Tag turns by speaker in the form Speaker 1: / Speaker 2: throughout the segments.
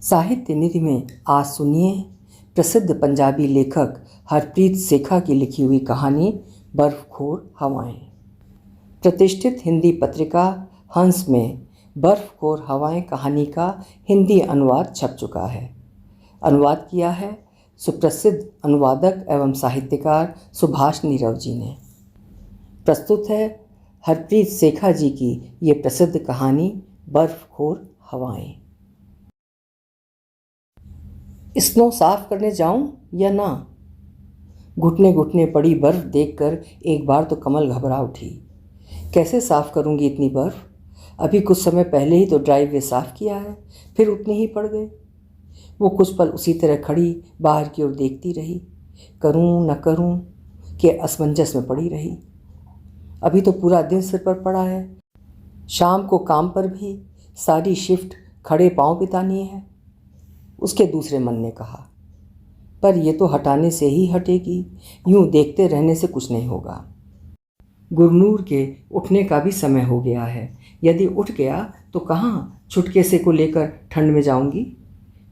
Speaker 1: साहित्य निधि में आज सुनिए प्रसिद्ध पंजाबी लेखक हरप्रीत सेखा की लिखी हुई कहानी बर्फखोर हवाएं। प्रतिष्ठित हिंदी पत्रिका हंस में बर्फखोर हवाएं कहानी का हिंदी अनुवाद छप चुका है। अनुवाद किया है सुप्रसिद्ध अनुवादक एवं साहित्यकार सुभाष नीरव जी ने। प्रस्तुत है हरप्रीत सेखा जी की ये प्रसिद्ध कहानी बर्फखोर हवाएं। स्नो साफ करने जाऊं या ना? घुटने घुटने पड़ी बर्फ देखकर एक बार तो कमल घबरा उठी। कैसे साफ करूंगी इतनी बर्फ? अभी कुछ समय पहले ही तो ड्राइववे साफ किया है, फिर उतने ही पड़ गए। वो कुछ पल उसी तरह खड़ी बाहर की ओर देखती रही। करूं न करूं के असमंजस में पड़ी रही। अभी तो पूरा दिन सिर पर पड़ा है। शाम को काम पर भी सारी शिफ्ट खड़े पांव बितानी है। उसके दूसरे मन ने कहा, पर ये तो हटाने से ही हटेगी, यूं देखते रहने से कुछ नहीं होगा। गुरनूर के उठने का भी समय हो गया है। यदि उठ गया तो कहाँ छुटके से को लेकर ठंड में जाऊंगी।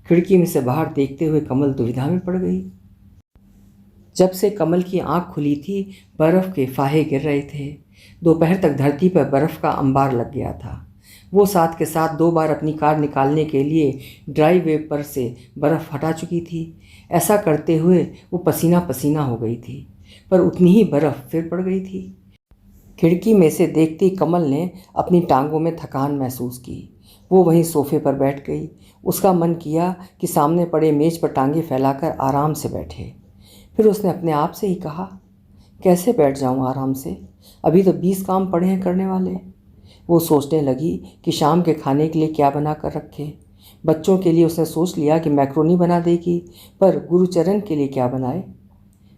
Speaker 1: खिड़की में से बाहर देखते हुए कमल दुविधा में पड़ गई। जब से कमल की आंख खुली थी बर्फ के फाहे गिर रहे थे। दोपहर तक धरती पर बर्फ का अंबार लग गया था। वो साथ के साथ 2 बार अपनी कार निकालने के लिए ड्राइववे पर से बर्फ़ हटा चुकी थी। ऐसा करते हुए वो पसीना पसीना हो गई थी, पर उतनी ही बर्फ़ फिर पड़ गई थी। खिड़की में से देखती कमल ने अपनी टांगों में थकान महसूस की। वो वहीं सोफे पर बैठ गई। उसका मन किया कि सामने पड़े मेज़ पर टांगें फैलाकर आराम से बैठे। फिर उसने अपने आप से ही कहा, कैसे बैठ जाऊँ आराम से? अभी तो 20 काम पड़े हैं करने वाले। वो सोचने लगी कि शाम के खाने के लिए क्या बना कर रखे। बच्चों के लिए उसने सोच लिया कि मैक्रोनी बना देगी, पर गुरुचरण के लिए क्या बनाए?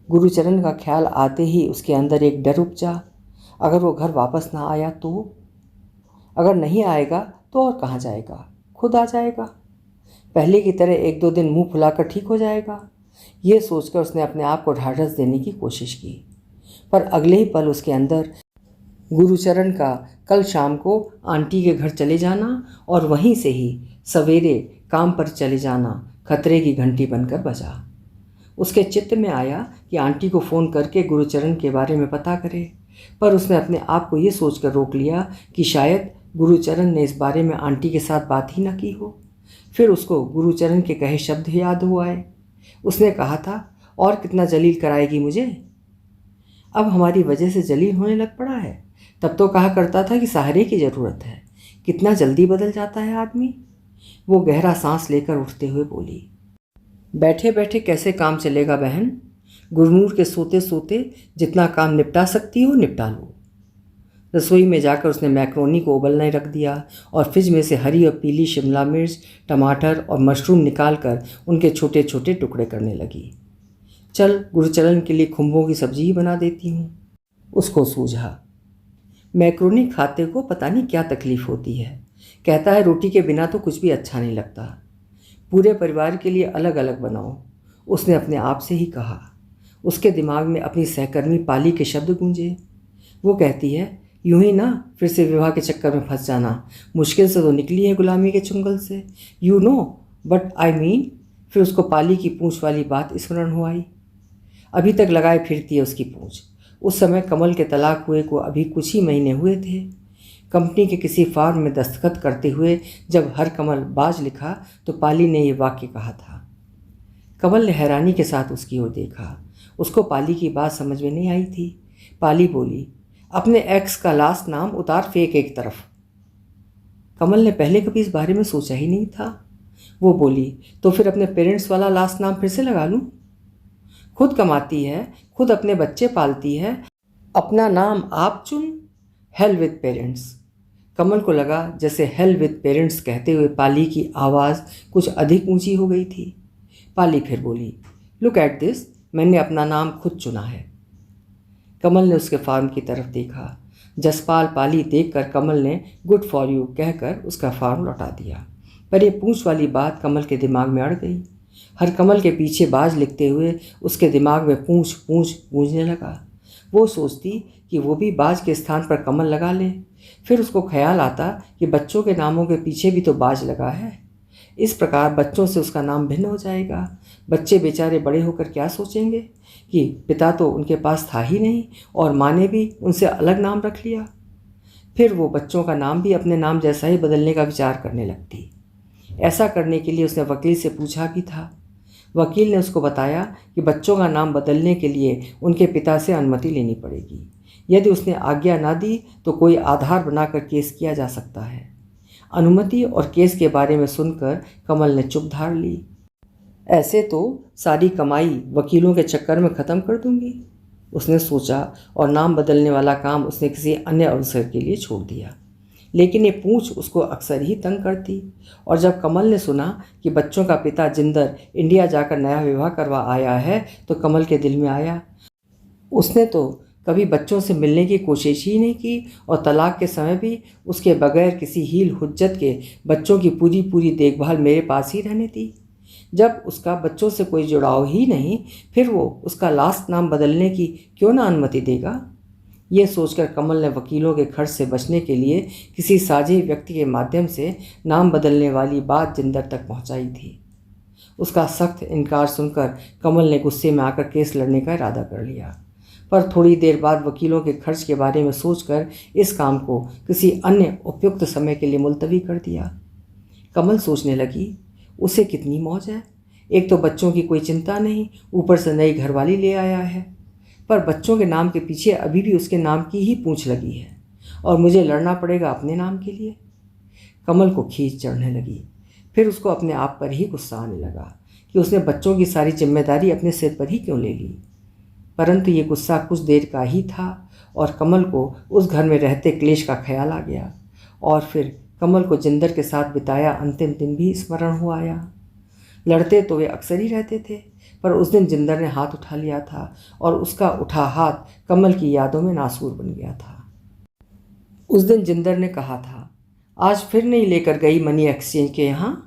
Speaker 1: गुरुचरण का ख्याल आते ही उसके अंदर एक डर उपजा। अगर वो घर वापस ना आया तो? अगर नहीं आएगा तो और कहाँ जाएगा? खुद आ जाएगा। पहले की तरह 1-2 दिन मुंह फुलाकर ठीक हो जाएगा। ये सोचकर उसने अपने आप को ढाढ़स देने की कोशिश की, पर अगले ही पल उसके अंदर गुरुचरण का कल शाम को आंटी के घर चले जाना और वहीं से ही सवेरे काम पर चले जाना खतरे की घंटी बनकर बजा। उसके चित्त में आया कि आंटी को फ़ोन करके गुरुचरण के बारे में पता करे, पर उसने अपने आप को ये सोचकर रोक लिया कि शायद गुरुचरण ने इस बारे में आंटी के साथ बात ही न की हो। फिर उसको गुरुचरण के कहे शब्द याद हो आए। उसने कहा था, और कितना जलील कराएगी मुझे? अब हमारी वजह से जलील होने लग पड़ा है। तब तो कहा करता था कि सहारे की ज़रूरत है। कितना जल्दी बदल जाता है आदमी। वो गहरा सांस लेकर उठते हुए बोली, बैठे बैठे कैसे काम चलेगा बहन? गुरनूर के सोते सोते जितना काम निपटा सकती हो निपटा लो। रसोई में जाकर उसने मैक्रोनी को उबलने रख दिया और फ्रिज में से हरी और पीली शिमला मिर्च, टमाटर और मशरूम निकाल कर उनके छोटे छोटे टुकड़े करने लगी। चल गुरुचरण के लिए खुम्बों की सब्जी ही बना देती हूँ, उसको सूझा। मैक्रोनी खाते को पता नहीं क्या तकलीफ़ होती है। कहता है रोटी के बिना तो कुछ भी अच्छा नहीं लगता। पूरे परिवार के लिए अलग अलग बनाओ, उसने अपने आप से ही कहा। उसके दिमाग में अपनी सहकर्मी पाली के शब्द गूंजे। वो कहती है, यूं ही ना फिर से विवाह के चक्कर में फंस जाना। मुश्किल से तो निकली है गुलामी के चुंगल से, you know but I mean. फिर उसको पाली की पूंछ वाली बात स्मरण हो आई। अभी तक लगाए फिरती है उसकी पूंछ। उस समय कमल के तलाक हुए को अभी कुछ ही महीने हुए थे। कंपनी के किसी फार्म में दस्तखत करते हुए जब हर कमल बाज लिखा तो पाली ने ये वाक्य कहा था। कमल ने हैरानी के साथ उसकी ओर देखा। उसको पाली की बात समझ में नहीं आई थी। पाली बोली, अपने एक्स का लास्ट नाम उतार फेंक एक तरफ। कमल ने पहले कभी इस बारे में सोचा ही नहीं था। वो बोली, तो फिर अपने पेरेंट्स वाला लास्ट नाम फिर से लगा लूँ? खुद कमाती है, खुद अपने बच्चे पालती है, अपना नाम आप चुन। Hell with parents. कमल को लगा जैसे हेल विद पेरेंट्स कहते हुए पाली की आवाज़ कुछ अधिक ऊंची हो गई थी। पाली फिर बोली, लुक एट दिस, मैंने अपना नाम खुद चुना है। कमल ने उसके फार्म की तरफ देखा। जसपाल पाली देखकर कमल ने गुड फॉर यू कहकर उसका फार्म लौटा दिया, पर यह पूंछ वाली बात कमल के दिमाग में अड़ गई। हर कमल के पीछे बाज लिखते हुए उसके दिमाग में पूंछ पूंछ गूंजने लगा। वो सोचती कि वो भी बाज के स्थान पर कमल लगा ले। फिर उसको ख्याल आता कि बच्चों के नामों के पीछे भी तो बाज लगा है। इस प्रकार बच्चों से उसका नाम भिन्न हो जाएगा। बच्चे बेचारे बड़े होकर क्या सोचेंगे कि पिता तो उनके पास था ही नहीं और माँ ने भी उनसे अलग नाम रख लिया। फिर वो बच्चों का नाम भी अपने नाम जैसा ही बदलने का विचार करने लगती। ऐसा करने के लिए उसने वकील से पूछा भी था। वकील ने उसको बताया कि बच्चों का नाम बदलने के लिए उनके पिता से अनुमति लेनी पड़ेगी। यदि उसने आज्ञा ना दी तो कोई आधार बनाकर केस किया जा सकता है। अनुमति और केस के बारे में सुनकर कमल ने चुप धार ली। ऐसे तो सारी कमाई वकीलों के चक्कर में ख़त्म कर दूंगी, उसने सोचा, और नाम बदलने वाला काम उसने किसी अन्य अवसर के लिए छोड़ दिया। लेकिन ये पूंछ उसको अक्सर ही तंग करती, और जब कमल ने सुना कि बच्चों का पिता जिंदर इंडिया जाकर नया विवाह करवा आया है तो कमल के दिल में आया। उसने तो कभी बच्चों से मिलने की कोशिश ही नहीं की और तलाक के समय भी उसके बगैर किसी हील हुज्जत के बच्चों की पूरी पूरी देखभाल मेरे पास ही रहने दी। जब उसका बच्चों से कोई जुड़ाव ही नहीं, फिर वो उसका लास्ट नाम बदलने की क्यों ना अनुमति देगा। ये सोचकर कमल ने वकीलों के खर्च से बचने के लिए किसी साझी व्यक्ति के माध्यम से नाम बदलने वाली बात जिंदर तक पहुंचाई थी। उसका सख्त इनकार सुनकर कमल ने गुस्से में आकर केस लड़ने का इरादा कर लिया, पर थोड़ी देर बाद वकीलों के खर्च के बारे में सोचकर इस काम को किसी अन्य उपयुक्त समय के लिए मुलतवी कर दिया। कमल सोचने लगी, उसे कितनी मौज है। एक तो बच्चों की कोई चिंता नहीं, ऊपर से नई घरवाली ले आया है, पर बच्चों के नाम के पीछे अभी भी उसके नाम की ही पूंछ लगी है और मुझे लड़ना पड़ेगा अपने नाम के लिए। कमल को खींच चढ़ने लगी। फिर उसको अपने आप पर ही गुस्सा आने लगा कि उसने बच्चों की सारी जिम्मेदारी अपने सिर पर ही क्यों ले ली। परंतु ये गुस्सा कुछ देर का ही था और कमल को उस घर में रहते क्लेश का ख्याल आ गया, और फिर कमल को जिंदर के साथ बिताया अंतिम दिन भी स्मरण हो आया। लड़ते तो वे अक्सर ही रहते थे, पर उस दिन जिंदर ने हाथ उठा लिया था और उसका उठा हाथ कमल की यादों में नासूर बन गया था। उस दिन जिंदर ने कहा था, आज फिर नहीं लेकर गई मनी एक्सचेंज के यहाँ।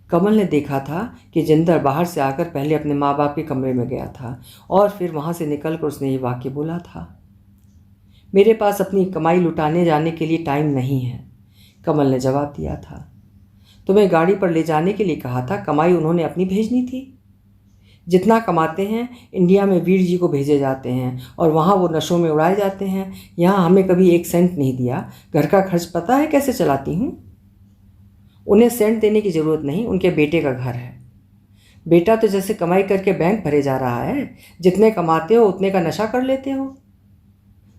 Speaker 1: कमल ने देखा था कि जिंदर बाहर से आकर पहले अपने माँ बाप के कमरे में गया था और फिर वहाँ से निकलकर उसने ये वाक्य बोला था। मेरे पास अपनी कमाई लुटाने जाने के लिए टाइम नहीं है, कमल ने जवाब दिया था। तुम्हें गाड़ी पर ले जाने के लिए कहा था, कमाई उन्होंने अपनी भेजनी थी। जितना कमाते हैं इंडिया में वीर जी को भेजे जाते हैं और वहाँ वो नशों में उड़ाए जाते हैं। यहाँ हमें कभी एक सेंट नहीं दिया। घर का खर्च पता है कैसे चलाती हूँ। उन्हें सेंट देने की ज़रूरत नहीं, उनके बेटे का घर है। बेटा तो जैसे कमाई करके बैंक भरे जा रहा है, जितने कमाते हो उतने का नशा कर लेते हो।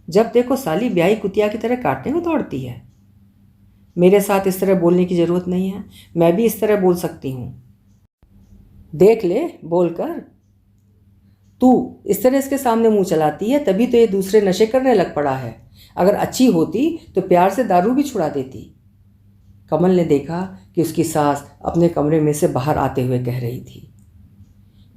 Speaker 1: जब देखो साली ब्याही कुतिया की तरह काटने को दौड़ती है। मेरे साथ इस तरह बोलने की ज़रूरत नहीं है, मैं भी इस तरह बोल सकती हूँ। देख ले बोलकर, तू इस तरह इसके सामने मुंह चलाती है, तभी तो ये दूसरे नशे करने लग पड़ा है। अगर अच्छी होती तो प्यार से दारू भी छुड़ा देती। कमल ने देखा कि उसकी सास अपने कमरे में से बाहर आते हुए कह रही थी,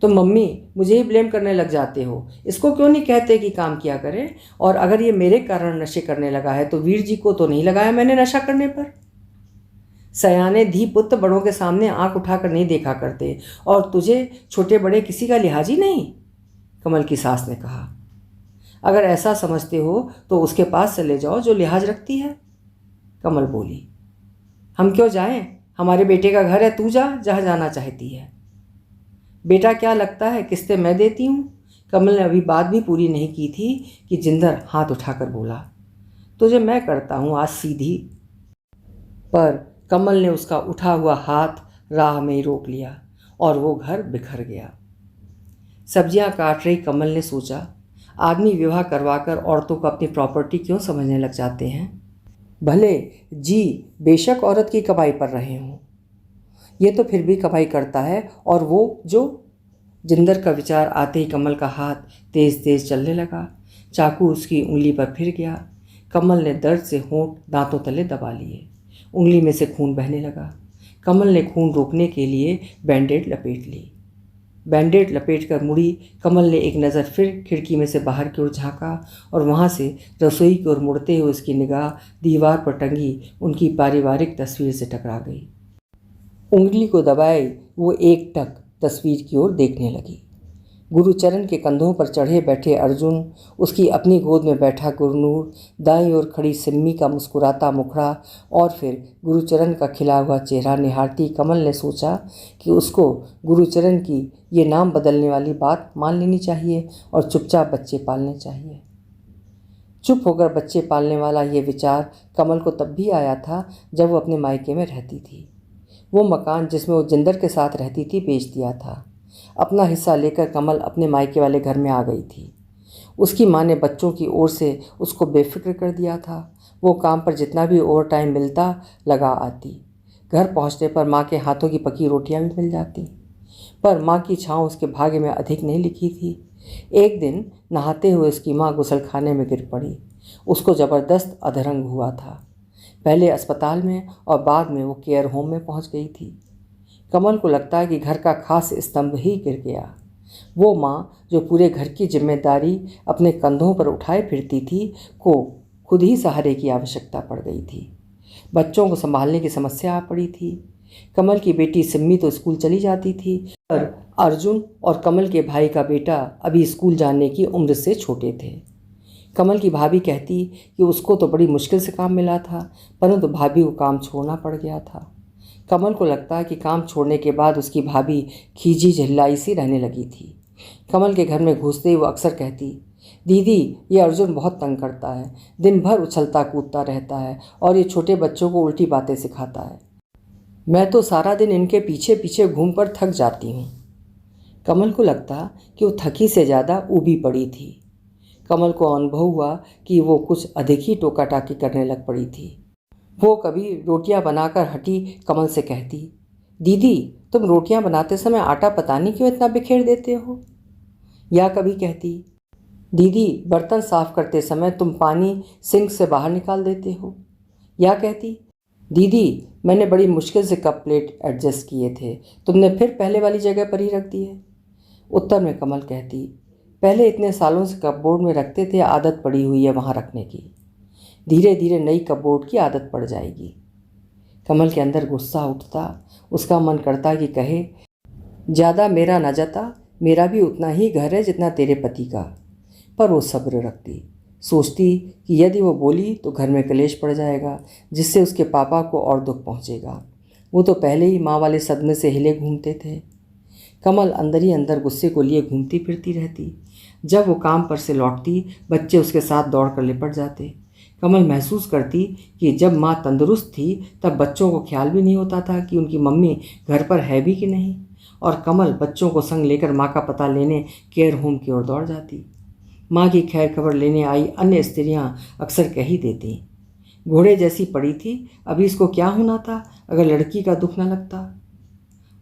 Speaker 1: तो मम्मी मुझे ही ब्लेम करने लग जाते हो। इसको क्यों नहीं कहते कि काम किया करे। और अगर ये मेरे कारण नशे करने लगा है तो वीर जी को तो नहीं लगाया मैंने नशा करने पर। सयाने धी पुत्र बड़ों के सामने आंख उठाकर नहीं देखा करते, और तुझे छोटे बड़े किसी का लिहाज ही नहीं, कमल की सास ने कहा। अगर ऐसा समझते हो तो उसके पास चले जाओ जो लिहाज रखती है, कमल बोली। हम क्यों जाएं, हमारे बेटे का घर है, तू जा जहाँ जाना चाहती है। बेटा क्या लगता है किस्तें मैं देती हूँ। कमल ने अभी बात भी पूरी नहीं की थी कि जिंदर हाथ उठाकर बोला, तुझे मैं करता हूँ आज सीधी। पर कमल ने उसका उठा हुआ हाथ राह में ही रोक लिया और वो घर बिखर गया। सब्जियां काट रही कमल ने सोचा, आदमी विवाह करवाकर औरतों को अपनी प्रॉपर्टी क्यों समझने लग जाते हैं। भले जी बेशक औरत की कमाई पर रहे हों, ये तो फिर भी कमाई करता है। और वो जो, जिंदर का विचार आते ही कमल का हाथ तेज तेज चलने लगा। चाकू उसकी उंगली पर फिर गया। कमल ने दर्द से होंठ दांतों तले दबा लिए। उंगली में से खून बहने लगा। कमल ने खून रोकने के लिए बैंडेड लपेट ली। बैंडेड लपेट कर मुड़ी कमल ने एक नज़र फिर खिड़की में से बाहर की ओर झाँका और वहाँ से रसोई की ओर मुड़ते हुए उसकी निगाह दीवार पर टंगी उनकी पारिवारिक तस्वीर से टकरा गई। उंगली को दबाए वो एकटक तस्वीर की ओर देखने लगी। गुरुचरण के कंधों पर चढ़े बैठे अर्जुन, उसकी अपनी गोद में बैठा गुरनूर, दाईं ओर खड़ी सिम्मी का मुस्कुराता मुखड़ा और फिर गुरुचरण का खिला हुआ चेहरा निहारती कमल ने सोचा कि उसको गुरुचरण की ये नाम बदलने वाली बात मान लेनी चाहिए और चुपचाप बच्चे पालने चाहिए। चुप होकर बच्चे पालने वाला ये विचार कमल को तब भी आया था जब वो अपने मायके में रहती थी। वो मकान जिसमें वो जिंदर के साथ रहती थी बेच दिया था। अपना हिस्सा लेकर कमल अपने मायके वाले घर में आ गई थी। उसकी माँ ने बच्चों की ओर से उसको बेफिक्र कर दिया था। वो काम पर जितना भी ओवर टाइम मिलता लगा आती। घर पहुंचने पर माँ के हाथों की पकी रोटियां भी मिल जाती, पर माँ की छाँव उसके भाग्य में अधिक नहीं लिखी थी। एक दिन नहाते हुए उसकी माँ गुसलखाने में गिर पड़ी। उसको ज़बरदस्त अधरंग हुआ था। पहले अस्पताल में और बाद में वो केयर होम में पहुंच गई थी। कमल को लगता है कि घर का खास स्तंभ ही गिर गया। वो माँ जो पूरे घर की जिम्मेदारी अपने कंधों पर उठाए फिरती थी को खुद ही सहारे की आवश्यकता पड़ गई थी। बच्चों को संभालने की समस्या आ पड़ी थी। कमल की बेटी सिम्मी तो स्कूल चली जाती थी, पर अर्जुन और कमल के भाई का बेटा अभी स्कूल जाने की उम्र से छोटे थे। कमल की भाभी कहती कि उसको तो बड़ी मुश्किल से काम मिला था, परंतु भाभी को काम छोड़ना पड़ गया था। कमल को लगता कि काम छोड़ने के बाद उसकी भाभी खीजी झिल्लाई सी रहने लगी थी। कमल के घर में घुसते ही वो अक्सर कहती, दीदी ये अर्जुन बहुत तंग करता है, दिन भर उछलता कूदता रहता है और ये छोटे बच्चों को उल्टी बातें सिखाता है। मैं तो सारा दिन इनके पीछे पीछे घूमकर थक जाती हूँ। कमल को लगता कि वो थकी से ज़्यादा ऊबी पड़ी थी। कमल को अनुभव हुआ कि वो कुछ अधिक ही टोका टाकी करने लग पड़ी थी। वो कभी रोटियां बनाकर हटी कमल से कहती, दीदी तुम रोटियां बनाते समय आटा पता नहीं क्यों इतना बिखेर देते हो। या कभी कहती, दीदी बर्तन साफ करते समय तुम पानी सिंक से बाहर निकाल देते हो। या कहती, दीदी मैंने बड़ी मुश्किल से कप प्लेट एडजस्ट किए थे, तुमने फिर पहले वाली जगह पर ही रख दिए। उत्तर में कमल कहती, पहले इतने सालों से कपबोर्ड में रखते थे, आदत पड़ी हुई है वहाँ रखने की, धीरे धीरे नई कपबोर्ड की आदत पड़ जाएगी। कमल के अंदर गुस्सा उठता। उसका मन करता कि कहे, ज़्यादा मेरा न जता, मेरा भी उतना ही घर है जितना तेरे पति का। पर वो सब्र रखती, सोचती कि यदि वो बोली तो घर में कलेश पड़ जाएगा, जिससे उसके पापा को और दुख पहुँचेगा। वो तो पहले ही माँ वाले सदमे से हिले घूमते थे। कमल अंदर ही अंदर गुस्से को लिए घूमती फिरती रहती। जब वो काम पर से लौटती, बच्चे उसके साथ दौड़ कर लिपट जाते। कमल महसूस करती कि जब माँ तंदुरुस्त थी तब बच्चों को ख्याल भी नहीं होता था कि उनकी मम्मी घर पर है भी कि नहीं, और कमल बच्चों को संग लेकर माँ का पता लेने केयर होम की ओर दौड़ जाती। माँ की खैर खबर लेने आई अन्य स्त्रियाँ अक्सर कह ही देती, घोड़े जैसी पड़ी थी, अभी इसको क्या होना था अगर लड़की का दुख न लगता।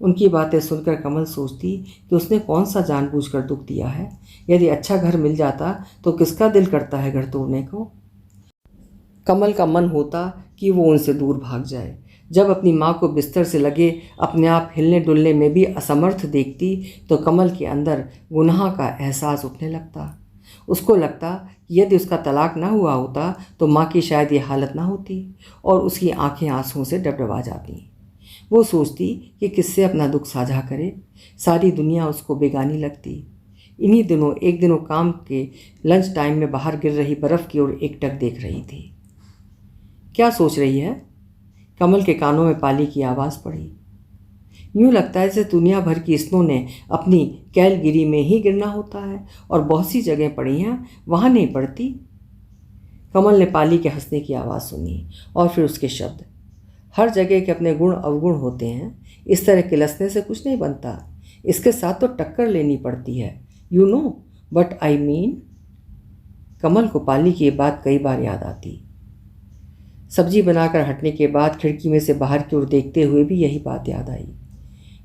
Speaker 1: उनकी बातें सुनकर कमल सोचती कि उसने कौन सा जानबूझकर दुख दिया है। यदि अच्छा घर मिल जाता तो किसका दिल करता है घर तोड़ने को। कमल का मन होता कि वो उनसे दूर भाग जाए। जब अपनी माँ को बिस्तर से लगे अपने आप हिलने डुलने में भी असमर्थ देखती तो कमल के अंदर गुनाह का एहसास उठने लगता। उसको लगता कि यदि उसका तलाक ना हुआ होता तो माँ की शायद ये हालत ना होती और उसकी आंखें आंसुओं से डबडबा जाती। वो सोचती कि किससे अपना दुख साझा करे, सारी दुनिया उसको बेगानी लगती। इन्हीं दिनों एक दिन वो काम के लंच टाइम में बाहर गिर रही बर्फ़ की ओर एकटक देख रही थी। क्या सोच रही है? कमल के कानों में पाली की आवाज़ पड़ी। यूँ लगता है जैसे दुनिया भर की स्नो ने अपनी कैलगिरी में ही गिरना होता है और बहुत सी जगह पड़ी हैं, वहाँ नहीं पड़ती। कमल ने पाली के हंसने की आवाज़ सुनी और फिर उसके शब्द, हर जगह के अपने गुण अवगुण होते हैं, इस तरह किलसने से कुछ नहीं बनता, इसके साथ तो टक्कर लेनी पड़ती है। You know but I mean. Kamal को पाली की ये बात कई बार याद आती। सब्जी बनाकर हटने के बाद खिड़की में से बाहर की ओर देखते हुए भी यही बात याद आई।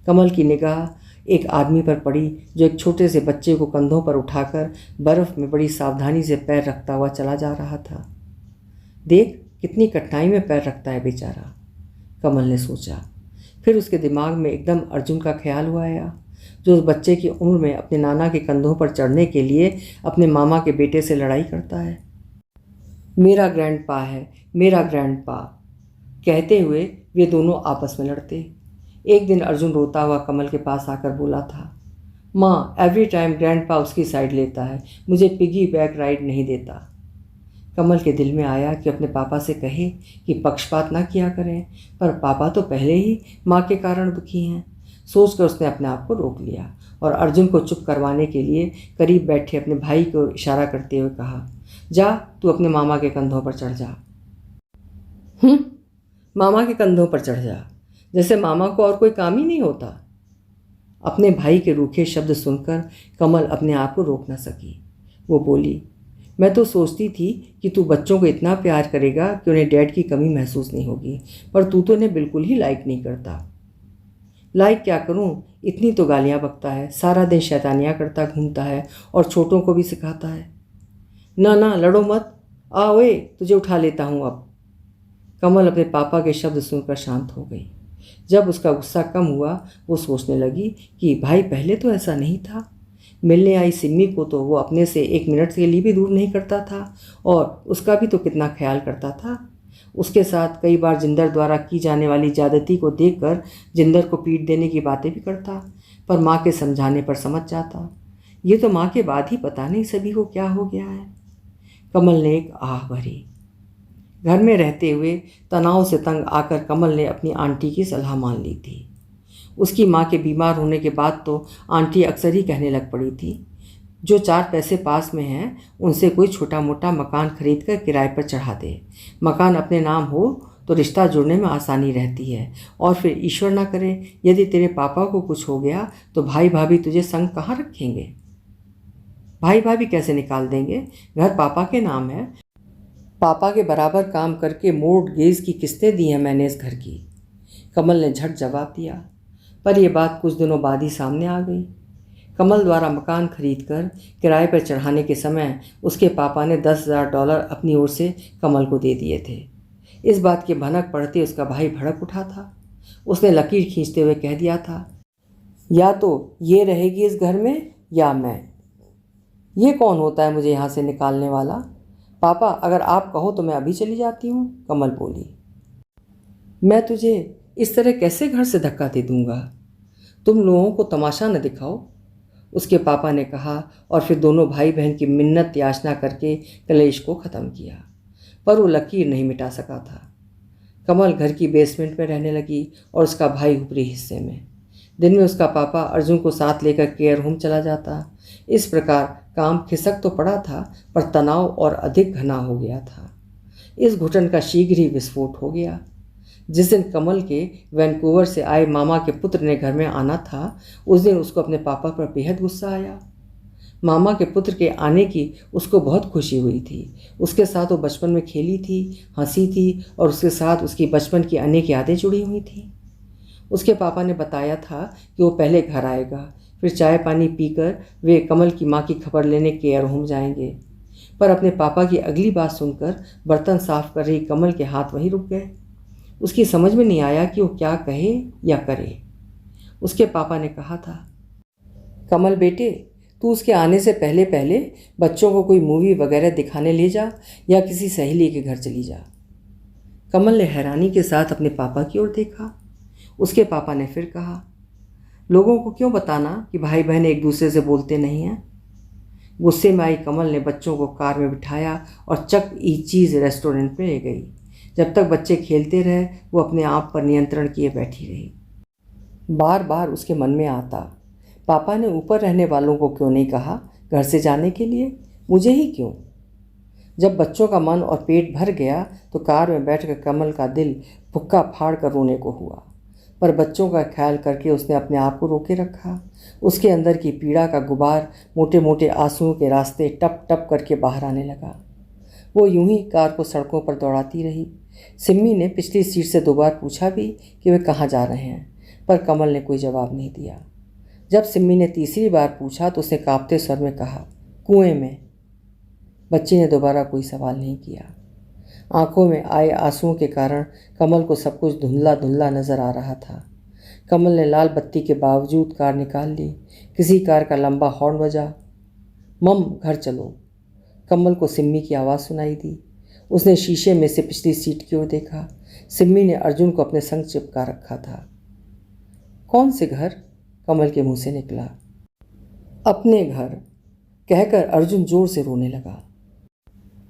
Speaker 1: कमल की निगाह एक आदमी पर पड़ी जो एक छोटे से बच्चे को कंधों पर उठाकर बर्फ़ में बड़ी सावधानी से पैर रखता हुआ चला जा रहा था। देख कितनी कठिनाई में पैर रखता है बेचारा, कमल ने सोचा। फिर उसके दिमाग में एकदम अर्जुन का ख्याल हुआ आया, जो उस बच्चे की उम्र में अपने नाना के कंधों पर चढ़ने के लिए अपने मामा के बेटे से लड़ाई करता है। मेरा ग्रैंडपा है, मेरा ग्रैंडपा कहते हुए वे दोनों आपस में लड़ते। एक दिन अर्जुन रोता हुआ कमल के पास आकर बोला था, माँ एवरी टाइम ग्रैंडपा उसकी साइड लेता है, मुझे पिगी बैक राइड नहीं देता। कमल के दिल में आया कि अपने पापा से कहे कि पक्षपात ना किया करें, पर पापा तो पहले ही माँ के कारण दुखी हैं। सोचकर उसने अपने आप को रोक लिया और अर्जुन को चुप करवाने के लिए करीब बैठे अपने भाई को इशारा करते हुए कहा, जा तू अपने मामा के कंधों पर चढ़ जा। मामा के कंधों पर चढ़ जा, जैसे मामा को और कोई काम ही नहीं होता। अपने भाई के रूखे शब्द सुनकर कमल अपने आप को रोक न सकी। वो बोली, मैं तो सोचती थी कि तू बच्चों को इतना प्यार करेगा कि उन्हें डैड की कमी महसूस नहीं होगी, पर तू तो उन्हें बिल्कुल ही लाइक नहीं करता। लाइक क्या करूं, इतनी तो गालियां बकता है, सारा दिन शैतानियां करता घूमता है और छोटों को भी सिखाता है। ना ना लड़ो मत, आ ओए तुझे उठा लेता हूं अब। कमल अपने पापा के शब्द सुनकर शांत हो गई। जब उसका गुस्सा कम हुआ वो सोचने लगी कि भाई पहले तो ऐसा नहीं था। मिलने आई सिम्मी को तो वो अपने से 1 मिनट के लिए भी दूर नहीं करता था और उसका भी तो कितना ख्याल करता था। उसके साथ कई बार जिंदर द्वारा की जाने वाली ज्यादती को देखकर जिंदर को पीट देने की बातें भी करता, पर माँ के समझाने पर समझ जाता। ये तो माँ के बाद ही पता नहीं सभी को क्या हो गया है। कमल ने एक आह भरी। घर में रहते हुए तनाव से तंग आकर कमल ने अपनी आंटी की सलाह मान ली थी। उसकी माँ के बीमार होने के बाद तो आंटी अक्सर ही कहने लग पड़ी थी, जो 4 पैसे पास में हैं उनसे कोई छोटा मोटा मकान खरीद कर किराए पर चढ़ा दे। मकान अपने नाम हो तो रिश्ता जुड़ने में आसानी रहती है, और फिर ईश्वर ना करे यदि तेरे पापा को कुछ हो गया तो भाई भाभी तुझे संग कहाँ रखेंगे। भाई भाभी कैसे निकाल देंगे, घर पापा के नाम है। पापा के बराबर काम करके मोर्टगेज की किस्तें दी हैं मैंने इस घर की। कमल ने झट जवाब दिया, पर यह बात कुछ दिनों बाद ही सामने आ गई। कमल द्वारा मकान खरीदकर किराए पर चढ़ाने के समय उसके पापा ने $10,000 अपनी ओर से कमल को दे दिए थे। इस बात की भनक पड़ते उसका भाई भड़क उठा था। उसने लकीर खींचते हुए कह दिया था, या तो ये रहेगी इस घर में या मैं। ये कौन होता है मुझे यहाँ से निकालने वाला। पापा अगर आप कहो तो मैं अभी चली जाती हूँ। कमल बोली, मैं तुझे इस तरह कैसे घर से धक्का दे दूंगा, तुम लोगों को तमाशा न दिखाओ, उसके पापा ने कहा और फिर दोनों भाई बहन की मिन्नत याचना करके कलेश को ख़त्म किया, पर वो लकीर नहीं मिटा सका था। कमल घर की बेसमेंट में रहने लगी और उसका भाई ऊपरी हिस्से में। दिन में उसका पापा अर्जुन को साथ लेकर केयर होम चला जाता। इस प्रकार काम खिसक तो पड़ा था, पर तनाव और अधिक घना हो गया था। इस घुटन का शीघ्र ही विस्फोट हो गया। जिस दिन कमल के वैंकूवर से आए मामा के पुत्र ने घर में आना था, उस दिन उसको अपने पापा पर बेहद गुस्सा आया। मामा के पुत्र के आने की उसको बहुत खुशी हुई थी। उसके साथ वो बचपन में खेली थी, हंसी थी और उसके साथ उसकी बचपन की अनेक यादें जुड़ी हुई थी। उसके पापा ने बताया था कि वो पहले घर आएगा, फिर चाय पानी पीकर वे कमल की माँ की खबर लेने केयर होम जाएंगे। पर अपने पापा की अगली बात सुनकर बर्तन साफ कर रही कमल के हाथ वहीं रुक गए। उसकी समझ में नहीं आया कि वो क्या कहे या करे। उसके पापा ने कहा था, कमल बेटे, तू उसके आने से पहले पहले बच्चों को कोई मूवी वगैरह दिखाने ले जा या किसी सहेली के घर चली जा। कमल ने हैरानी के साथ अपने पापा की ओर देखा। उसके पापा ने फिर कहा, लोगों को क्यों बताना कि भाई बहन एक दूसरे से बोलते नहीं हैं। गुस्से में आई कमल ने बच्चों को कार में बिठाया और चक ई चीज़ रेस्टोरेंट में ले गई। जब तक बच्चे खेलते रहे वो अपने आप पर नियंत्रण किए बैठी रही। बार बार उसके मन में आता, पापा ने ऊपर रहने वालों को क्यों नहीं कहा घर से जाने के लिए, मुझे ही क्यों। जब बच्चों का मन और पेट भर गया तो कार में बैठकर कमल का दिल फुक्का फाड़ कर रोने को हुआ, पर बच्चों का ख्याल करके उसने अपने आप को रोके रखा। उसके अंदर की पीड़ा का गुबार मोटे मोटे आंसुओं के रास्ते टप टप करके बाहर आने लगा। वो यूं ही कार को सड़कों पर दौड़ाती रही। सिम्मी ने पिछली सीट से 2 बार पूछा भी कि वे कहाँ जा रहे हैं, पर कमल ने कोई जवाब नहीं दिया। जब सिम्मी ने तीसरी बार पूछा तो उसने कांपते स्वर में कहा, कुएं में। बच्ची ने दोबारा कोई सवाल नहीं किया। आंखों में आए आंसुओं के कारण कमल को सब कुछ धुंधला धुंधला नजर आ रहा था। कमल ने लाल बत्ती के बावजूद कार निकाल ली। किसी कार का लंबा हॉर्न बजा। मम घर चलो। कमल को सिम्मी की आवाज़ सुनाई दी। उसने शीशे में से पिछली सीट की ओर देखा। सिम्मी ने अर्जुन को अपने संग चिपका रखा था। कौन से घर? कमल के मुंह से निकला। अपने घर कहकर अर्जुन जोर से रोने लगा।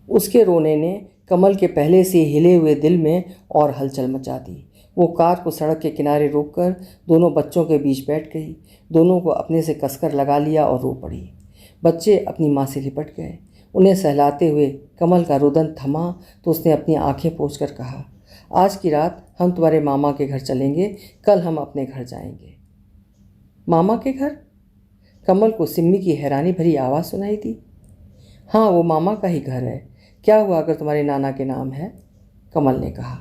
Speaker 1: उसके रोने ने कमल के पहले से हिले हुए दिल में और हलचल मचा दी। वो कार को सड़क के किनारे रोककर दोनों बच्चों के बीच बैठ गई, दोनों को अपने से कसकर लगा लिया और रो पड़ी। बच्चे अपनी माँ से लिपट गए। उन्हें सहलाते हुए कमल का रुदन थमा तो उसने अपनी आंखें पोंछकर कहा, आज की रात हम तुम्हारे मामा के घर चलेंगे, कल हम अपने घर जाएंगे। मामा के घर? कमल को सिम्मी की हैरानी भरी आवाज़ सुनाई दी। हाँ, वो मामा का ही घर है। क्या हुआ अगर तुम्हारे नाना के नाम है? कमल ने कहा।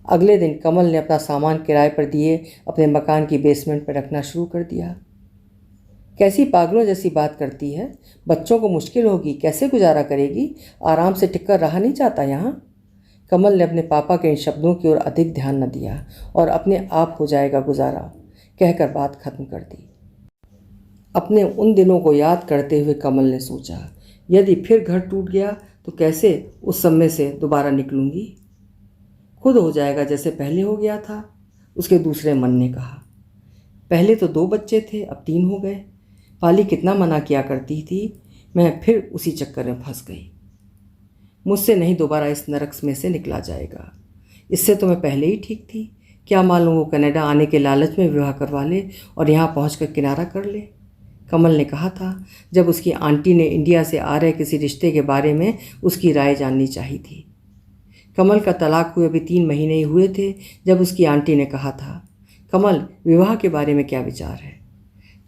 Speaker 1: अगले दिन कमल ने अपना सामान किराए पर दिए अपने मकान की बेसमेंट पर रखना शुरू कर दिया। कैसी पागलों जैसी बात करती है, बच्चों को मुश्किल होगी, कैसे गुजारा करेगी, आराम से टिककर रहा नहीं जाता यहाँ। कमल ने अपने पापा के इन शब्दों की ओर अधिक ध्यान न दिया और अपने आप हो जाएगा गुजारा कहकर बात खत्म कर दी। अपने उन दिनों को याद करते हुए कमल ने सोचा, यदि फिर घर टूट गया तो कैसे उस समय से दोबारा निकलूंगी? खुद हो जाएगा जैसे पहले हो गया था, उसके दूसरे मन ने कहा। पहले तो 2 बच्चे थे, अब 3 हो गए। पाली कितना मना किया करती थी, मैं फिर उसी चक्कर में फंस गई। मुझसे नहीं दोबारा इस नरक में से निकला जाएगा। इससे तो मैं पहले ही ठीक थी। क्या मालूम वो कनाडा आने के लालच में विवाह करवा ले और यहाँ पहुँचकर किनारा कर ले। कमल ने कहा था जब उसकी आंटी ने इंडिया से आ रहे किसी रिश्ते के बारे में उसकी राय जाननी चाहिए थी। कमल का तलाक हुए अभी 3 महीने ही हुए थे जब उसकी आंटी ने कहा था, कमल विवाह के बारे में क्या विचार है?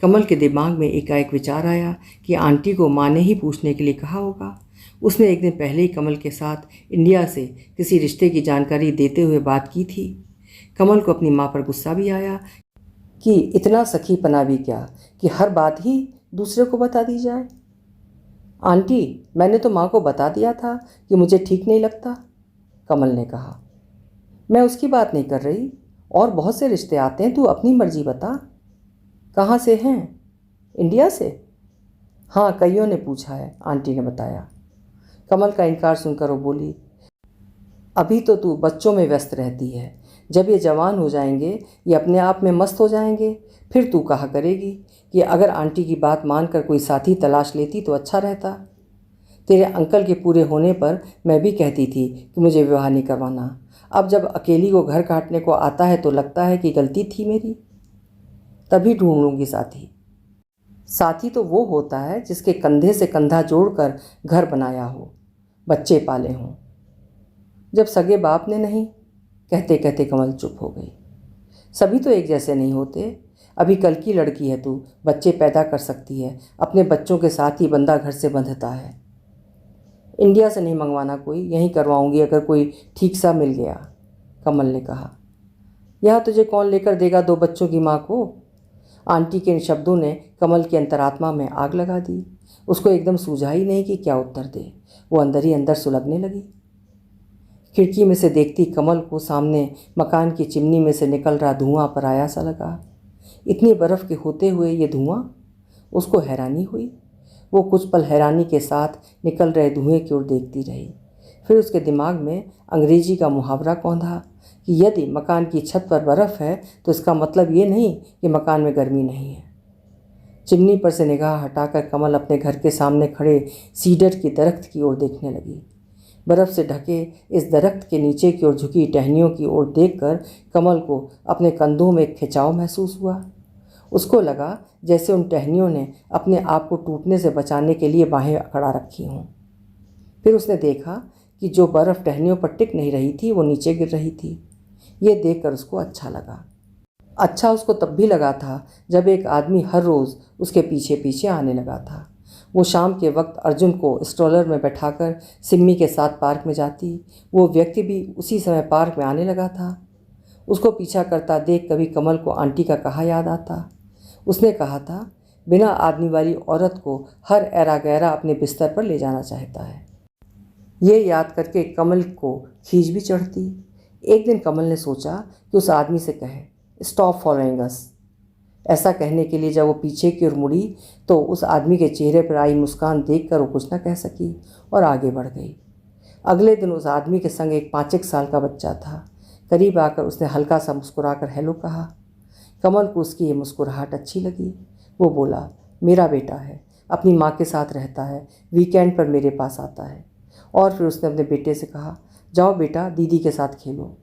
Speaker 1: कमल के दिमाग में एकाएक विचार आया कि आंटी को माँ ने ही पूछने के लिए कहा होगा। उसने एक दिन पहले ही कमल के साथ इंडिया से किसी रिश्ते की जानकारी देते हुए बात की थी। कमल को अपनी माँ पर गुस्सा भी आया कि इतना सखीपना भी क्या कि हर बात ही दूसरे को बता दी जाए। आंटी, मैंने तो माँ को बता दिया था कि मुझे ठीक नहीं लगता, कमल ने कहा। मैं उसकी बात नहीं कर रही, और बहुत से रिश्ते आते हैं, तू अपनी मर्जी बता। कहाँ से हैं? इंडिया से? हाँ, कईयों ने पूछा है, आंटी ने बताया। कमल का इनकार सुनकर वो बोली, अभी तो तू बच्चों में व्यस्त रहती है, जब ये जवान हो जाएंगे, ये अपने आप में मस्त हो जाएंगे, फिर तू कहा करेगी कि अगर आंटी की बात मानकर कोई साथी तलाश लेती तो अच्छा रहता। तेरे अंकल के पूरे होने पर मैं भी कहती थी कि मुझे विवाह नहीं करवाना। अब जब अकेली को घर काटने को आता है तो लगता है कि गलती थी मेरी। तभी ढूंढ लूँगी साथी। साथी तो वो होता है जिसके कंधे से कंधा जोड़कर घर बनाया हो, बच्चे पाले हों। जब सगे बाप ने नहीं, कहते कहते कमल चुप हो गई। सभी तो एक जैसे नहीं होते। अभी कल की लड़की है तू, बच्चे पैदा कर सकती है, अपने बच्चों के साथ ही बंदा घर से बंधता है। इंडिया से नहीं मंगवाना कोई, यहीं करवाऊंगी अगर कोई ठीक सा मिल गया, कमल ने कहा। यहाँ तुझे कौन लेकर देगा 2 बच्चों की माँ को? आंटी के इन शब्दों ने कमल की अंतरात्मा में आग लगा दी। उसको एकदम सूझा ही नहीं कि क्या उत्तर दे। वो अंदर ही अंदर सुलगने लगी। खिड़की में से देखती कमल को सामने मकान की चिमनी में से निकल रहा धुआं पराया सा लगा। इतनी बर्फ़ के होते हुए ये धुआं? उसको हैरानी हुई। वो कुछ पल हैरानी के साथ निकल रहे धुएं की ओर देखती रही। फिर उसके दिमाग में अंग्रेजी का मुहावरा कौंधा कि यदि मकान की छत पर बर्फ़ है तो इसका मतलब ये नहीं कि मकान में गर्मी नहीं है। चिमनी पर से निगाह हटाकर कमल अपने घर के सामने खड़े सीडर की दरख्त की ओर देखने लगी। बर्फ़ से ढके इस दरख्त के नीचे की ओर झुकी टहनियों की ओर देखकर कमल को अपने कंधों में एक खिंचाव महसूस हुआ। उसको लगा जैसे उन टहनियों ने अपने आप को टूटने से बचाने के लिए बाहें अकड़ा रखी हों। फिर उसने देखा कि जो बर्फ़ टहनियों पर टिक नहीं रही थी वो नीचे गिर रही थी। ये देखकर उसको अच्छा लगा। अच्छा उसको तब भी लगा था जब एक आदमी हर रोज़ उसके पीछे पीछे आने लगा था। वो शाम के वक्त अर्जुन को स्ट्रोलर में बैठाकर सिम्मी के साथ पार्क में जाती। वो व्यक्ति भी उसी समय पार्क में आने लगा था। उसको पीछा करता देख कभी कमल को आंटी का कहा याद आता। उसने कहा था, बिना आदमी वाली औरत को हर ऐरा गैरा अपने बिस्तर पर ले जाना चाहता है। ये याद करके कमल को खींच भी चढ़ती। एक दिन कमल ने सोचा कि उस आदमी से कहे, स्टॉप फॉलोइंग अस। ऐसा कहने के लिए जब वो पीछे की ओर मुड़ी तो उस आदमी के चेहरे पर आई मुस्कान देखकर वो कुछ न कह सकी और आगे बढ़ गई। अगले दिन उस आदमी के संग एक 5 साल का बच्चा था। करीब आकर उसने हल्का सा मुस्कुराकर हेलो कहा। कमल को उसकी ये मुस्कुराहट अच्छी लगी। वो बोला, मेरा बेटा है, अपनी माँ के साथ रहता है, वीकेंड पर मेरे पास आता है। और फिर उसने अपने बेटे से कहा, जाओ बेटा दीदी के साथ खेलो।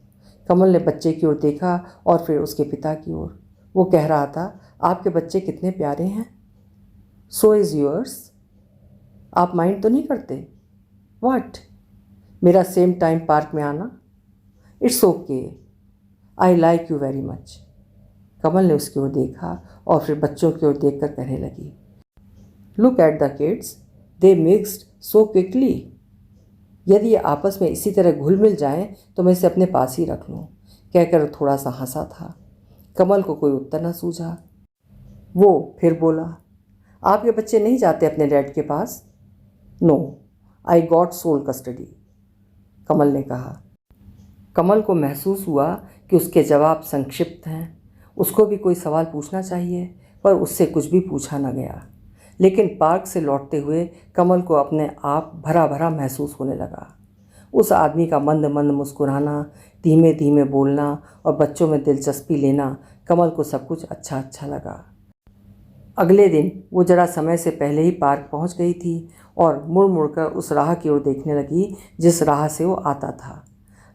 Speaker 1: कमल ने बच्चे की ओर देखा और फिर उसके पिता की ओर। वो कह रहा था, आपके बच्चे कितने प्यारे हैं। So is yours. आप माइंड तो नहीं करते? व्हाट? मेरा सेम टाइम पार्क में आना? It's okay, I like you very much. Kamal ने उसकी ओर देखा और फिर बच्चों की ओर देखकर कहने लगी, look at the kids, they mixed so quickly. यदि ये आपस में इसी तरह घुल मिल जाएं तो मैं इसे अपने पास ही रख लूँ। कहकर थोड़ा सा हंसा था। कमल को कोई उत्तर न सूझा। वो फिर बोला, आपके बच्चे नहीं जाते अपने डैड के पास? No, I got sole custody, Kamal ने कहा। कमल को महसूस हुआ कि उसके जवाब संक्षिप्त हैं। उसको भी कोई सवाल पूछना चाहिए, पर उससे कुछ भी पूछा न गया। लेकिन पार्क से लौटते हुए कमल को अपने आप भरा भरा महसूस होने लगा। उस आदमी का मंद मंद मुस्कुराना, धीमे धीमे बोलना और बच्चों में दिलचस्पी लेना कमल को सब कुछ अच्छा अच्छा लगा। अगले दिन वो जरा समय से पहले ही पार्क पहुंच गई थी और मुड़ मुड़कर उस राह की ओर देखने लगी जिस राह से वो आता था।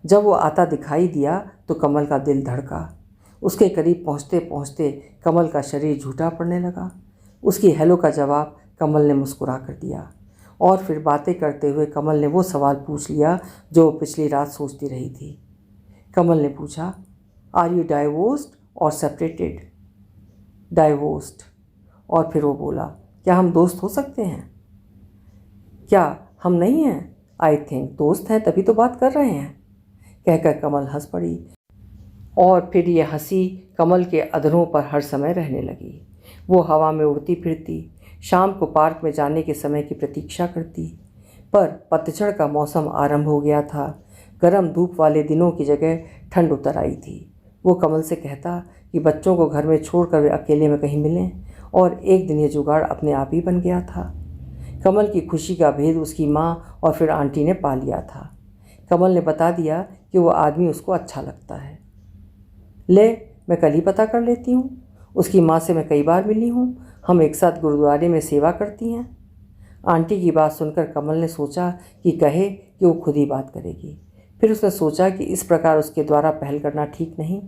Speaker 1: जब वो आता दिखाई दिया तो कमल का दिल धड़का। उसके करीब पहुंचते पहुंचते कमल का शरीर झूठा पड़ने लगा। उसकी हेलो का जवाब कमल ने मुस्कुरा कर दिया और फिर बातें करते हुए कमल ने वो सवाल पूछ लिया जो पिछली रात सोचती रही थी। कमल ने पूछा, आर यू डाइवोर्स्ड और सेपरेटेड? डाइवोर्स्ड। और फिर वो बोला, क्या हम दोस्त हो सकते हैं? क्या हम नहीं हैं? आई थिंक दोस्त हैं तभी तो बात कर रहे हैं। कहकर कमल हंस पड़ी और फिर ये हंसी कमल के अधरों पर हर समय रहने लगी। वो हवा में उड़ती फिरती, शाम को पार्क में जाने के समय की प्रतीक्षा करती। पर पतझड़ का मौसम आरंभ हो गया था। गर्म धूप वाले दिनों की जगह ठंड उतर आई थी। वो कमल से कहता कि बच्चों को घर में छोड़कर वे अकेले में कहीं मिलें, और एक दिन ये जुगाड़ अपने आप ही बन गया था। कमल की खुशी का भेद उसकी माँ और फिर आंटी ने पा लिया था। कमल ने बता दिया कि वो आदमी उसको अच्छा लगता है। ले, मैं कल ही पता कर लेती हूँ। उसकी माँ से मैं कई बार मिली हूँ, हम एक साथ गुरुद्वारे में सेवा करती हैं। आंटी की बात सुनकर कमल ने सोचा कि कहे कि वो खुद ही बात करेगी। फिर उसने सोचा कि इस प्रकार उसके द्वारा पहल करना ठीक नहीं।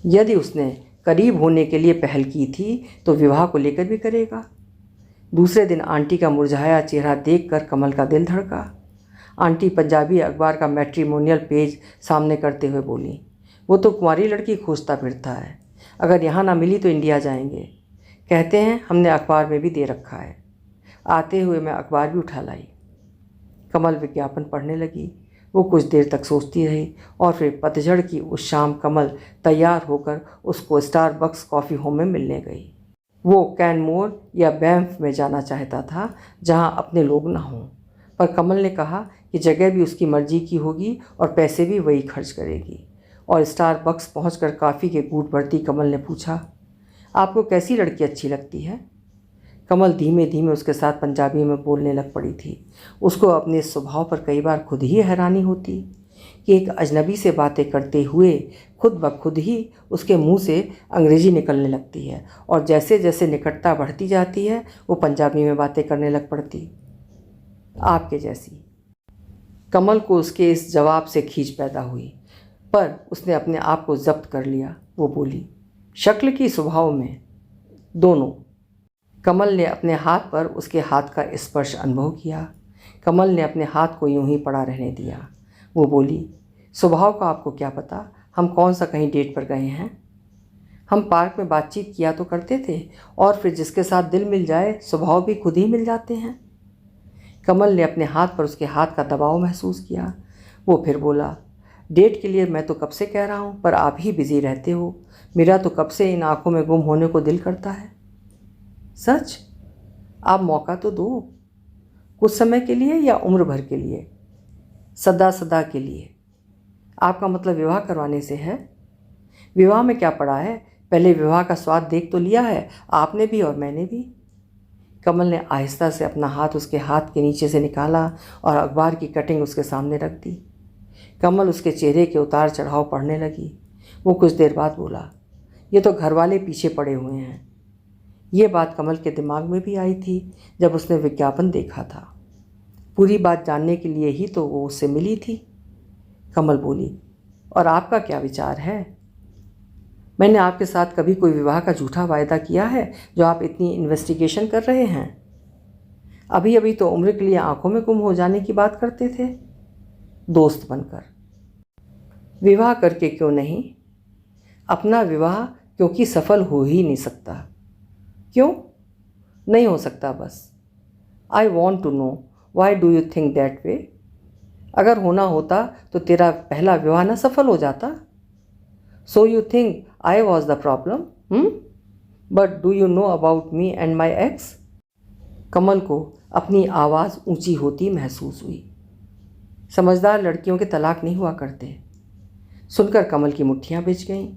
Speaker 1: यदि उसने करीब होने के लिए पहल की थी तो विवाह को लेकर भी करेगा। दूसरे दिन आंटी का मुरझाया चेहरा देखकर कमल का दिल धड़का। आंटी पंजाबी अखबार का मैट्रिमोनियल पेज सामने करते हुए बोली, वो तो कुंवारी लड़की खोजता फिरता है, अगर यहाँ ना मिली तो इंडिया जाएंगे। कहते हैं हमने अखबार में भी दे रखा है। आते हुए मैं अखबार भी उठा लाई। कमल विज्ञापन पढ़ने लगी। वो कुछ देर तक सोचती रही और फिर पतझड़ की उस शाम कमल तैयार होकर उसको स्टारबक्स कॉफ़ी होम में मिलने गई। वो कैनमोर या बैंफ में जाना चाहता था जहाँ अपने लोग ना हों, पर कमल ने कहा कि जगह भी उसकी मर्जी की होगी और पैसे भी वही खर्च करेगी। और स्टारबक्स पहुंचकर कॉफ़ी के घूंट भरती कमल ने पूछा, आपको कैसी लड़की अच्छी लगती है? कमल धीमे धीमे उसके साथ पंजाबी में बोलने लग पड़ी थी। उसको अपने स्वभाव पर कई बार खुद ही हैरानी होती कि एक अजनबी से बातें करते हुए खुद ब खुद ही उसके मुंह से अंग्रेज़ी निकलने लगती है, और जैसे जैसे निकटता बढ़ती जाती है वो पंजाबी में बातें करने लग पड़ती, आपके जैसी। कमल को उसके इस जवाब से खींच पैदा हुई, पर उसने अपने आप को जब्त कर लिया। वो बोली, शक्ल की स्वभाव में? दोनों। कमल ने अपने हाथ पर उसके हाथ का स्पर्श अनुभव किया। कमल ने अपने हाथ को यूं ही पड़ा रहने दिया। वो बोली, स्वभाव का आपको क्या पता, हम कौन सा कहीं डेट पर गए हैं? हम पार्क में बातचीत किया तो करते थे, और फिर जिसके साथ दिल मिल जाए स्वभाव भी खुद ही मिल जाते हैं। कमल ने अपने हाथ पर उसके हाथ का दबाव महसूस किया। वो फिर बोला, डेट के लिए मैं तो कब से कह रहा हूँ, पर आप ही बिजी रहते हो। मेरा तो कब से इन आँखों में गुम होने को दिल करता है। सच? आप मौका तो दो, कुछ समय के लिए या उम्र भर के लिए? सदा सदा के लिए। आपका मतलब विवाह करवाने से है? विवाह में क्या पड़ा है, पहले विवाह का स्वाद देख तो लिया है आपने भी और मैंने भी। कमल ने आहिस्ता से अपना हाथ उसके हाथ के नीचे से निकाला और अखबार की कटिंग उसके सामने रख दी। कमल उसके चेहरे के उतार चढ़ाव पढ़ने लगी। वो कुछ देर बाद बोला, ये तो घर वाले पीछे पड़े हुए हैं। ये बात कमल के दिमाग में भी आई थी जब उसने विज्ञापन देखा था। पूरी बात जानने के लिए ही तो वो उससे मिली थी। कमल बोली, और आपका क्या विचार है? मैंने आपके साथ कभी कोई विवाह का झूठा वायदा किया है जो आप इतनी इन्वेस्टिगेशन कर रहे हैं? अभी अभी तो उम्र के लिए आंखों में गुम हो जाने की बात करते थे, दोस्त बनकर। विवाह करके क्यों नहीं? अपना विवाह क्योंकि सफल हो ही नहीं सकता। क्यों नहीं हो सकता? बस I want to know why do you think that way? अगर होना होता तो तेरा पहला विवाह न सफल हो जाता। So you think I was the problem? But do you know about me and my ex? Kamal को अपनी आवाज़ ऊंची होती महसूस हुई। समझदार लड़कियों के तलाक नहीं हुआ करते। सुनकर कमल की मुट्ठियाँ बिछ गईं।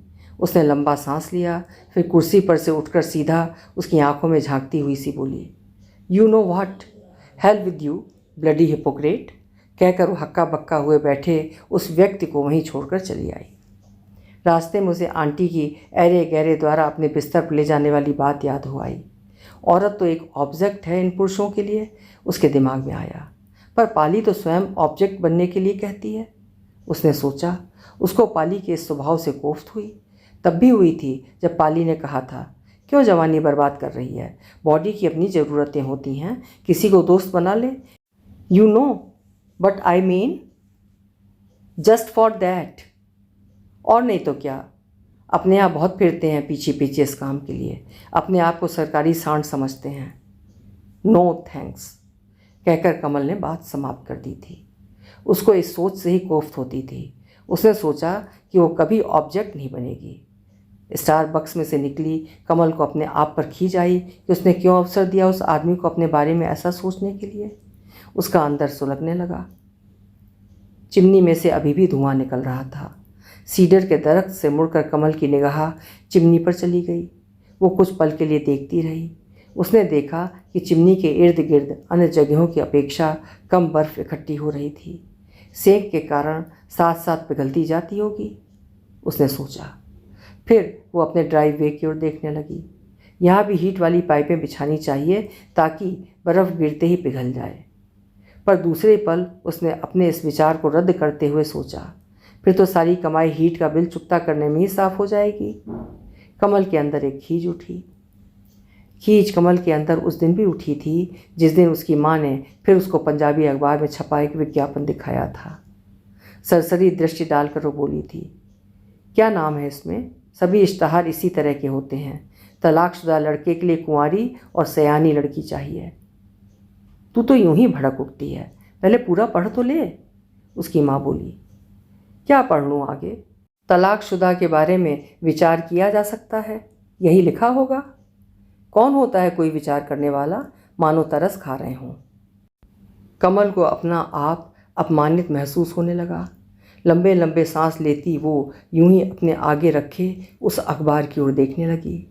Speaker 1: उसने लंबा सांस लिया, फिर कुर्सी पर से उठकर सीधा उसकी आंखों में झांकती हुई सी बोली, you know what, hell with you bloody hypocrite. कहकर वो हक्का बक्का हुए बैठे उस व्यक्ति को वहीं छोड़कर चली आई। रास्ते में उसे आंटी की ऐरे गहरे द्वारा अपने बिस्तर पर ले जाने वाली बात याद हो आई। औरत तो एक ऑब्जेक्ट है इन पुरुषों के लिए, उसके दिमाग में आया। पर पाली तो स्वयं ऑब्जेक्ट बनने के लिए कहती है। उसने सोचा, उसको पाली के इस स्वभाव से कोफ्त हुई। तब भी हुई थी जब पाली ने कहा था, क्यों जवानी बर्बाद कर रही है, बॉडी की अपनी ज़रूरतें होती हैं, किसी को दोस्त बना ले। You know but I mean just for that. और नहीं तो क्या, अपने आप बहुत फिरते हैं पीछे पीछे इस काम के लिए, अपने आप को सरकारी सांड समझते हैं। नो थैंक्स, कहकर कमल ने बात समाप्त कर दी थी। उसको इस सोच से ही कोफ्त होती थी। उसने सोचा कि वो कभी ऑब्जेक्ट नहीं बनेगी। स्टारबक्स में से निकली कमल को अपने आप पर खींच आई कि उसने क्यों अवसर दिया उस आदमी को अपने बारे में ऐसा सोचने के लिए। उसका अंदर सुलगने लगा। चिमनी में से अभी भी धुआं निकल रहा था। सीडर के दरख्त से मुड़कर कमल की निगाह चिमनी पर चली गई। वो कुछ पल के लिए देखती रही। उसने देखा कि चिमनी के इर्द गिर्द अन्य जगहों की अपेक्षा कम बर्फ़ इकट्ठी हो रही थी। सेक के कारण साथ साथ पिघलती जाती होगी, उसने सोचा। फिर वो अपने ड्राइव वे की ओर देखने लगी। यहाँ भी हीट वाली पाइपें बिछानी चाहिए ताकि बर्फ़ गिरते ही पिघल जाए। पर दूसरे पल उसने अपने इस विचार को रद्द करते हुए सोचा, फिर तो सारी कमाई हीट का बिल चुकता करने में ही साफ हो जाएगी। कमल के अंदर एक खींच उठी। खींच कमल के अंदर उस दिन भी उठी थी जिस दिन उसकी माँ ने फिर उसको पंजाबी अखबार में छपा एक विज्ञापन दिखाया था। सरसरी दृष्टि डालकर वो बोली थी, क्या नाम है इसमें? सभी इश्तहार इसी तरह के होते हैं। तलाकशुदा लड़के के लिए कुंवारी और सयानी लड़की चाहिए। तू तो यूं ही भड़क उठती है, पहले पूरा पढ़ तो ले, उसकी माँ बोली। क्या पढ़ लूँ आगे? तलाकशुदा के बारे में विचार किया जा सकता है, यही लिखा होगा। कौन होता है कोई विचार करने वाला, मानो तरस खा रहे हों। कमल को अपना आप अपमानित महसूस होने लगा। लंबे लंबे सांस लेती वो यूं ही अपने आगे रखे उस अखबार की ओर देखने लगी।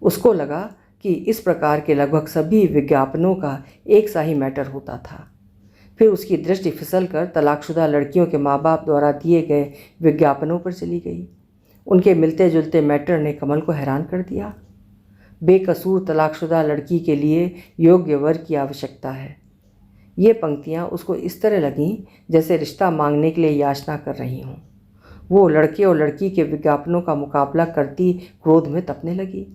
Speaker 1: उसको लगा कि इस प्रकार के लगभग सभी विज्ञापनों का एक सा ही मैटर होता था। फिर उसकी दृष्टि फिसल कर तलाकशुदा लड़कियों के माँ बाप द्वारा दिए गए विज्ञापनों पर चली गई। उनके मिलते जुलते मैटर ने कमल को हैरान कर दिया। बेकसूर तलाकशुदा लड़की के लिए योग्य वर की आवश्यकता है। ये पंक्तियाँ उसको इस तरह लगीं जैसे रिश्ता मांगने के लिए याचना कर रही हों। वो लड़के और लड़की के विज्ञापनों का मुकाबला करती क्रोध में तपने लगी।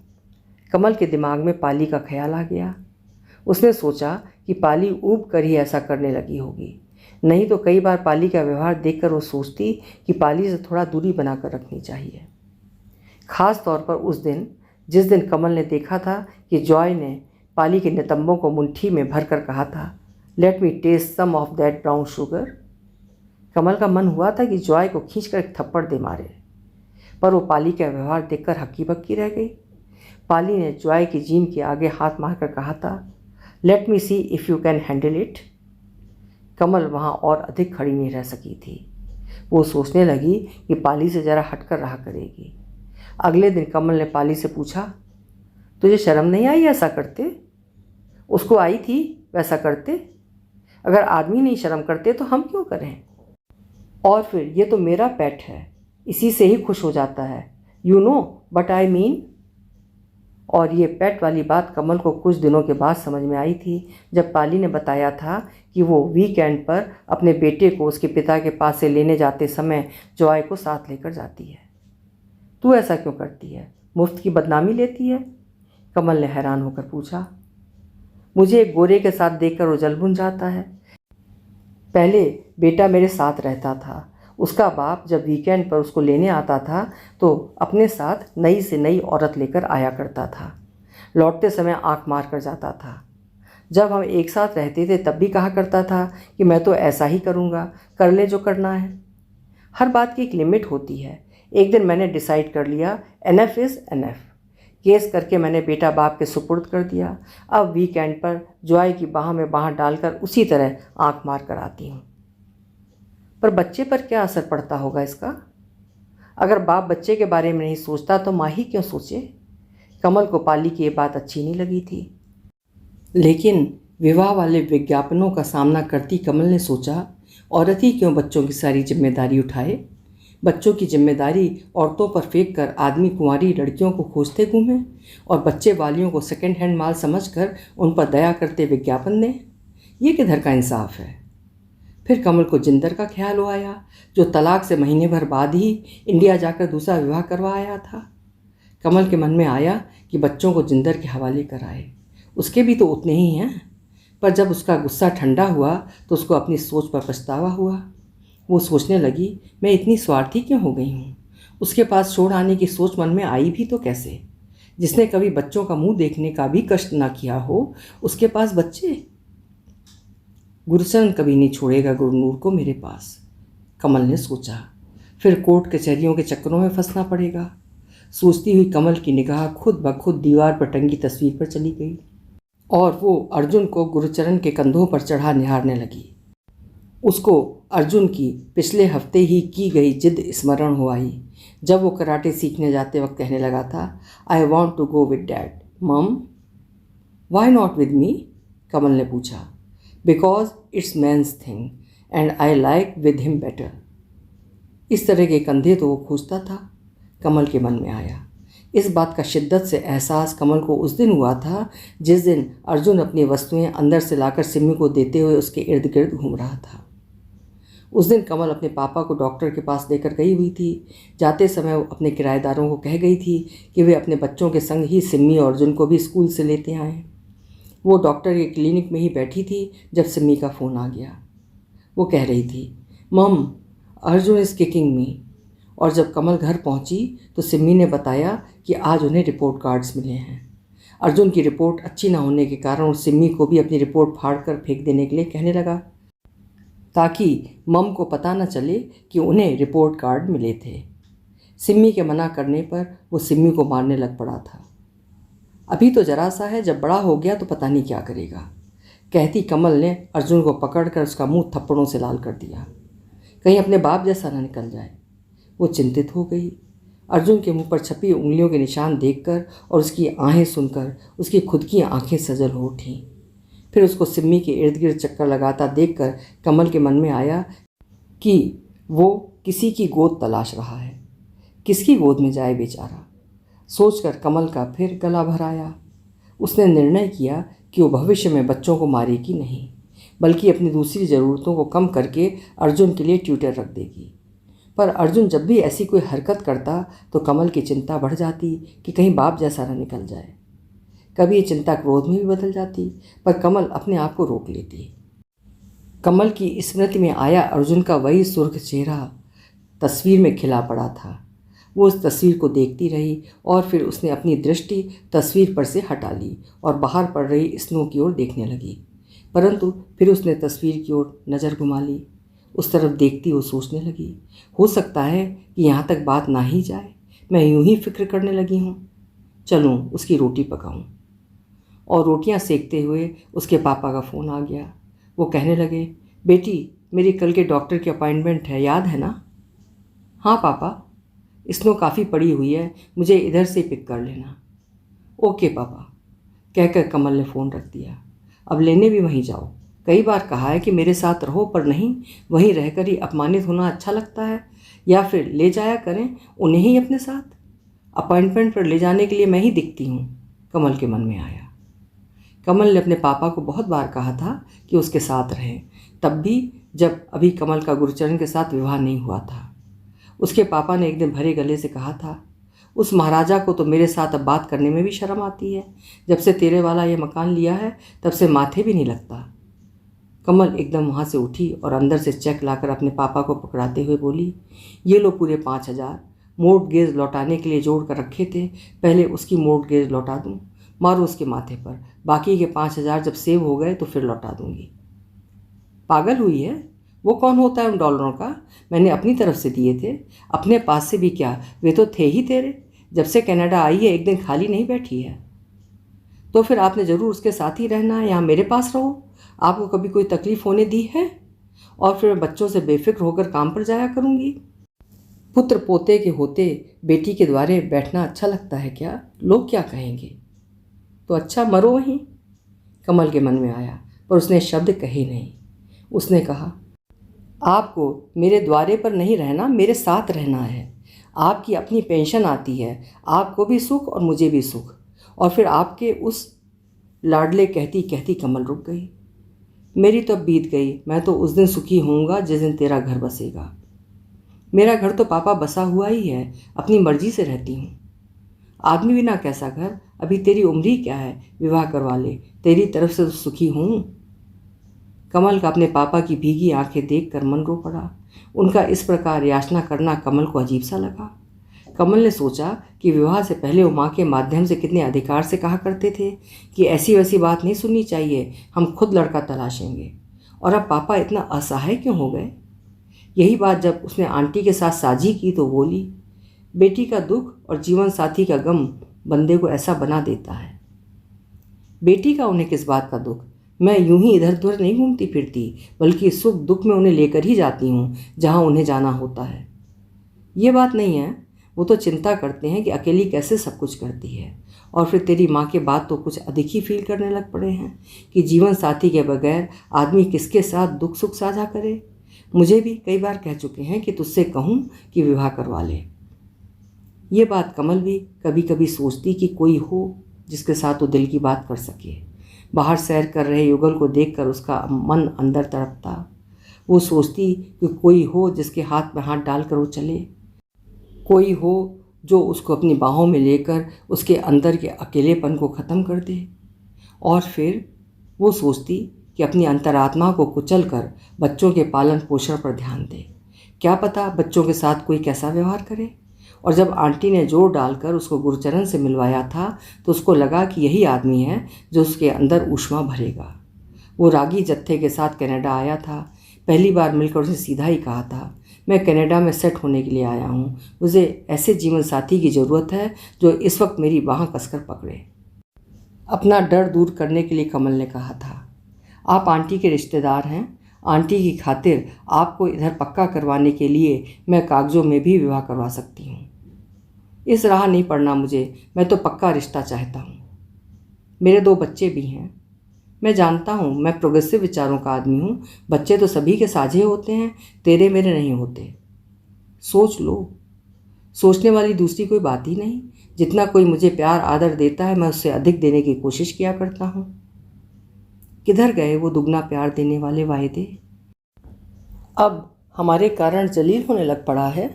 Speaker 1: कमल के दिमाग में पाली का ख्याल आ गया। उसने सोचा कि पाली ऊब कर ही ऐसा करने लगी होगी, नहीं तो कई बार पाली का व्यवहार देखकर वो सोचती कि पाली से थोड़ा दूरी बनाकर रखनी चाहिए। ख़ास तौर पर उस दिन जिस दिन कमल ने देखा था कि जॉय ने पाली के नितंबों को मुट्ठी में भर कर कहा था, let me test some of that brown sugar. Kamal का मन हुआ था कि जॉय को खींचकर एक थप्पड़ दे मारे, पर वो पाली का व्यवहार देखकर हक्की बक्की रह गई। पाली ने जॉय की जीन के आगे हाथ मारकर कहा था, let me see if you can handle it. Kamal वहाँ और अधिक खड़ी नहीं रह सकी थी। वो सोचने लगी कि पाली से ज़रा हटकर रहा करेगी। अगले दिन कमल ने पाली से पूछा, तुझे शर्म नहीं आई ऐसा करते? उसको आई थी वैसा करते। अगर आदमी नहीं शर्म करते तो हम क्यों करें? और फिर ये तो मेरा पेट है, इसी से ही खुश हो जाता है। You know but I mean. और ये पेट वाली बात कमल को कुछ दिनों के बाद समझ में आई थी, जब पाली ने बताया था कि वो वीकेंड पर अपने बेटे को उसके पिता के पास से लेने जाते समय जॉय को साथ लेकर जाती है। तू ऐसा क्यों करती है? मुफ्त की बदनामी लेती है? कमल ने हैरान होकर पूछा। मुझे एक गोरे के साथ देखकर वो जल भुन जाता है। पहले बेटा मेरे साथ रहता था। उसका बाप जब वीकेंड पर उसको लेने आता था तो अपने साथ नई से नई औरत लेकर आया करता था। लौटते समय आंख मार कर जाता था। जब हम एक साथ रहते थे तब भी कहा करता था कि मैं तो ऐसा ही करूँगा, कर ले जो करना है। हर बात की एक लिमिट होती है। एक दिन मैंने डिसाइड कर लिया, एनएफ इज़ एनएफ। केस करके मैंने बेटा बाप के सुपुर्द कर दिया। अब वीकेंड पर जॉय की बाह में बाह डालकर उसी तरह आंख मार कर आती हूँ। पर बच्चे पर क्या असर पड़ता होगा इसका? अगर बाप बच्चे के बारे में नहीं सोचता तो माँ ही क्यों सोचे? कमल को पाली की ये बात अच्छी नहीं लगी थी। लेकिन विवाह वाले विज्ञापनों का सामना करती कमल ने सोचा, औरत ही क्यों बच्चों की सारी जिम्मेदारी उठाए? बच्चों की जिम्मेदारी औरतों पर फेंक कर आदमी कुंवारी लड़कियों को खोजते घूमें और बच्चे वालियों को सेकंड हैंड माल समझकर उन पर दया करते विज्ञापन दें। ये किधर का इंसाफ है? फिर कमल को जिंदर का ख्याल आया, जो तलाक से महीने भर बाद ही इंडिया जाकर दूसरा विवाह करवा आया था। कमल के मन में आया कि बच्चों को जिंदर के हवाले कराए। उसके भी तो उतने ही हैं। पर जब उसका गुस्सा ठंडा हुआ तो उसको अपनी सोच पर पछतावा हुआ। वो सोचने लगी, मैं इतनी स्वार्थी क्यों हो गई हूँ? उसके पास छोड़ आने की सोच मन में आई भी तो कैसे? जिसने कभी बच्चों का मुंह देखने का भी कष्ट ना किया हो, उसके पास बच्चे। गुरुचरण कभी नहीं छोड़ेगा गुरनूर को मेरे पास, कमल ने सोचा। फिर कोर्ट कचहरियों के चक्करों में फंसना पड़ेगा। सोचती हुई कमल की निगाह खुद ब खुद दीवार पर टंगी तस्वीर पर चली गई और वो अर्जुन को गुरुचरण के कंधों पर चढ़ा निहारने लगी। उसको अर्जुन की पिछले हफ्ते ही की गई जिद स्मरण हो आई, जब वो कराटे सीखने जाते वक्त कहने लगा था, I want to go with dad. Mum, why not with me? Kamal ने पूछा। Because it's man's thing and I like with him better. इस तरह के कंधे तो वो खोजता था, कमल के मन में आया। इस बात का शिद्दत से एहसास कमल को उस दिन हुआ था जिस दिन अर्जुन अपनी वस्तुएं अंदर से लाकर सिम्मी को देते हुए उसके इर्द गिर्द घूम रहा था। उस दिन कमल अपने पापा को डॉक्टर के पास लेकर गई हुई थी। जाते समय वो अपने किराएदारों को कह गई थी कि वे अपने बच्चों के संग ही सिम्मी और अर्जुन को भी स्कूल से लेते आएँ। वो डॉक्टर के क्लिनिक में ही बैठी थी जब सिम्मी का फ़ोन आ गया। वो कह रही थी, मम, अर्जुन इज़ किकिंग मी। और जब कमल घर पहुंची तो सिम्मी ने बताया कि आज उन्हें रिपोर्ट कार्ड्स मिले हैं। अर्जुन की रिपोर्ट अच्छी ना होने के कारण उस सिम्मी को भी अपनी रिपोर्ट फाड़ कर फेंक देने के लिए कहने लगा, ताकि मम को पता न चले कि उन्हें रिपोर्ट कार्ड मिले थे। सिम्मी के मना करने पर वो सिम्मी को मारने लग पड़ा था। अभी तो जरा सा है, जब बड़ा हो गया तो पता नहीं क्या करेगा, कहती कमल ने अर्जुन को पकड़कर उसका मुंह थप्पड़ों से लाल कर दिया। कहीं अपने बाप जैसा न निकल जाए। वो चिंतित हो गई। अर्जुन के मुंह पर छपी उंगलियों के निशान देखकर और उसकी आहें सुनकर उसकी खुद की आंखें सजल हो उठीं। फिर उसको सिम्मी के इर्द गिर्द चक्कर लगाता देखकर कमल के मन में आया कि वो किसी की गोद तलाश रहा है। किसकी गोद में जाए बेचारा? सोचकर कमल का फिर गला भर आया। उसने निर्णय किया कि वो भविष्य में बच्चों को मारेगी नहीं, बल्कि अपनी दूसरी ज़रूरतों को कम करके अर्जुन के लिए ट्यूटर रख देगी। पर अर्जुन जब भी ऐसी कोई हरकत करता तो कमल की चिंता बढ़ जाती कि कहीं बाप जैसा न निकल जाए। कभी ये चिंता क्रोध में भी बदल जाती, पर कमल अपने आप को रोक लेती। कमल की स्मृति में आया अर्जुन का वही सुर्ख चेहरा तस्वीर में खिला पड़ा था। वो उस तस्वीर को देखती रही और फिर उसने अपनी दृष्टि तस्वीर पर से हटा ली और बाहर पड़ रही स्नो की ओर देखने लगी। परंतु फिर उसने तस्वीर की ओर नज़र घुमा ली। उस तरफ देखती वो सोचने लगी, हो सकता है कि यहाँ तक बात ना ही जाए। मैं यूं ही फिक्र करने लगी हूँ। चलूँ उसकी रोटी पकाऊँ। और रोटियाँ सेकते हुए उसके पापा का फ़ोन आ गया। वो कहने लगे, बेटी मेरी कल के डॉक्टर की अपॉइंटमेंट है, याद है ना? हाँ पापा, स्नो काफ़ी पड़ी हुई है, मुझे इधर से पिक कर लेना। ओके पापा, कहकर कमल ने फ़ोन रख दिया। अब लेने भी वहीं जाओ। कई बार कहा है कि मेरे साथ रहो, पर नहीं, वहीं रहकर ही अपमानित होना अच्छा लगता है। या फिर ले जाया करें उन्हें ही अपने साथ। अपॉइंटमेंट पर ले जाने के लिए मैं ही दिखती हूँ, कमल के मन में आया। कमल ने अपने पापा को बहुत बार कहा था कि उसके साथ रहें, तब भी जब अभी कमल का गुरुचरण के साथ विवाह नहीं हुआ था। उसके पापा ने एक दिन भरे गले से कहा था, उस महाराजा को तो मेरे साथ अब बात करने में भी शर्म आती है। जब से तेरे वाला ये मकान लिया है तब से माथे भी नहीं लगता। कमल एकदम वहाँ से उठी और अंदर से चेक लाकर अपने पापा को पकड़ाते हुए बोली, ये लो पूरे 5,000 मोर्टगेज लौटाने के लिए जोड़ कर रखे थे, पहले उसकी मोर्टगेज लौटा दूँ, मारो उसके माथे पर, बाकी के 5,000 जब सेव हो गए तो फिर लौटा दूँगी। पागल हुई है? वो कौन होता है उन डॉलरों का? मैंने अपनी तरफ से दिए थे, अपने पास से भी क्या, वे तो थे ही तेरे। जब से कनाडा आई है एक दिन खाली नहीं बैठी है। तो फिर आपने ज़रूर उसके साथ ही रहना है, यहाँ मेरे पास रहो। आपको कभी कोई तकलीफ़ होने दी है? और फिर बच्चों से बेफिक्र होकर काम पर जाया करूँगी। पुत्र पोते के होते बेटी के द्वारे बैठना अच्छा लगता है क्या? लोग क्या कहेंगे? तो अच्छा मरो वहीं। कमल के मन में आया, पर उसने शब्द कहे नहीं। उसने कहा, आपको मेरे द्वारे पर नहीं रहना, मेरे साथ रहना है। आपकी अपनी पेंशन आती है, आपको भी सुख और मुझे भी सुख। और फिर आपके उस लाडले कहती कहती कमल रुक गई। मेरी तो अब बीत गई, मैं तो उस दिन सुखी होऊंगा जिस दिन तेरा घर बसेगा। मेरा घर तो पापा बसा हुआ ही है, अपनी मर्जी से रहती हूँ। आदमी बिना कैसा घर? अभी तेरी उम्र ही क्या है, विवाह करवा ले, तेरी तरफ से तो सुखी हूँ। कमल का अपने पापा की भीगी आंखें देखकर मन रो पड़ा। उनका इस प्रकार याचना करना कमल को अजीब सा लगा। कमल ने सोचा कि विवाह से पहले वो माँ के माध्यम से कितने अधिकार से कहा करते थे कि ऐसी वैसी बात नहीं सुननी चाहिए, हम खुद लड़का तलाशेंगे। और अब पापा इतना असहाय क्यों हो गए? यही बात जब उसने आंटी के साथ साझी की तो बोली, बेटी का दुख और जीवन साथी का गम बंदे को ऐसा बना देता है। बेटी का उन्हें किस बात का दुख? मैं यूं ही इधर उधर नहीं घूमती फिरती, बल्कि सुख दुख में उन्हें लेकर ही जाती हूँ जहाँ उन्हें जाना होता है। ये बात नहीं है, वो तो चिंता करते हैं कि अकेली कैसे सब कुछ करती है। और फिर तेरी माँ के बाद तो कुछ अधिक ही फील करने लग पड़े हैं कि जीवन साथी के बगैर आदमी किसके साथ दुख सुख साझा करे। मुझे भी कई बार कह चुके हैं कि तुझसे कहूँ कि विवाह करवा ले। ये बात कमल भी कभी कभी सोचती कि कोई हो जिसके साथ वो दिल की बात कर सके। बाहर सैर कर रहे युगल को देखकर उसका मन अंदर तड़पता। वो सोचती कि कोई हो जिसके हाथ में हाथ डालकर वो चले, कोई हो जो उसको अपनी बाहों में लेकर उसके अंदर के अकेलेपन को ख़त्म कर दे। और फिर वो सोचती कि अपनी अंतरात्मा को कुचल कर बच्चों के पालन पोषण पर ध्यान दे। क्या पता बच्चों के साथ कोई कैसा व्यवहार करे। और जब आंटी ने जोर डालकर उसको गुरुचरण से मिलवाया था तो उसको लगा कि यही आदमी है जो उसके अंदर ऊष्मा भरेगा। वो रागी जत्थे के साथ कनाडा आया था। पहली बार मिलकर उसने सीधा ही कहा था, मैं कनाडा में सेट होने के लिए आया हूँ, मुझे ऐसे जीवन साथी की ज़रूरत है जो इस वक्त मेरी बाँह कसकर पकड़े। अपना डर दूर करने के लिए कमल ने कहा था, आप आंटी के रिश्तेदार हैं, आंटी की खातिर आपको इधर पक्का करवाने के लिए मैं कागज़ों में भी विवाह करवा सकती हूँ। इस राह नहीं पड़ना मुझे, मैं तो पक्का रिश्ता चाहता हूँ। मेरे 2 बच्चे भी हैं। मैं जानता हूँ मैं प्रोग्रेसिव विचारों का आदमी हूँ, बच्चे तो सभी के साझे होते हैं, तेरे मेरे नहीं होते। सोच लो। सोचने वाली दूसरी कोई बात ही नहीं। जितना कोई मुझे प्यार आदर देता है मैं उससे अधिक देने की कोशिश किया करता हूँ। किधर गए वो दुगना प्यार देने वाले वायदे? अब हमारे कारण जलील होने लग पड़ा है।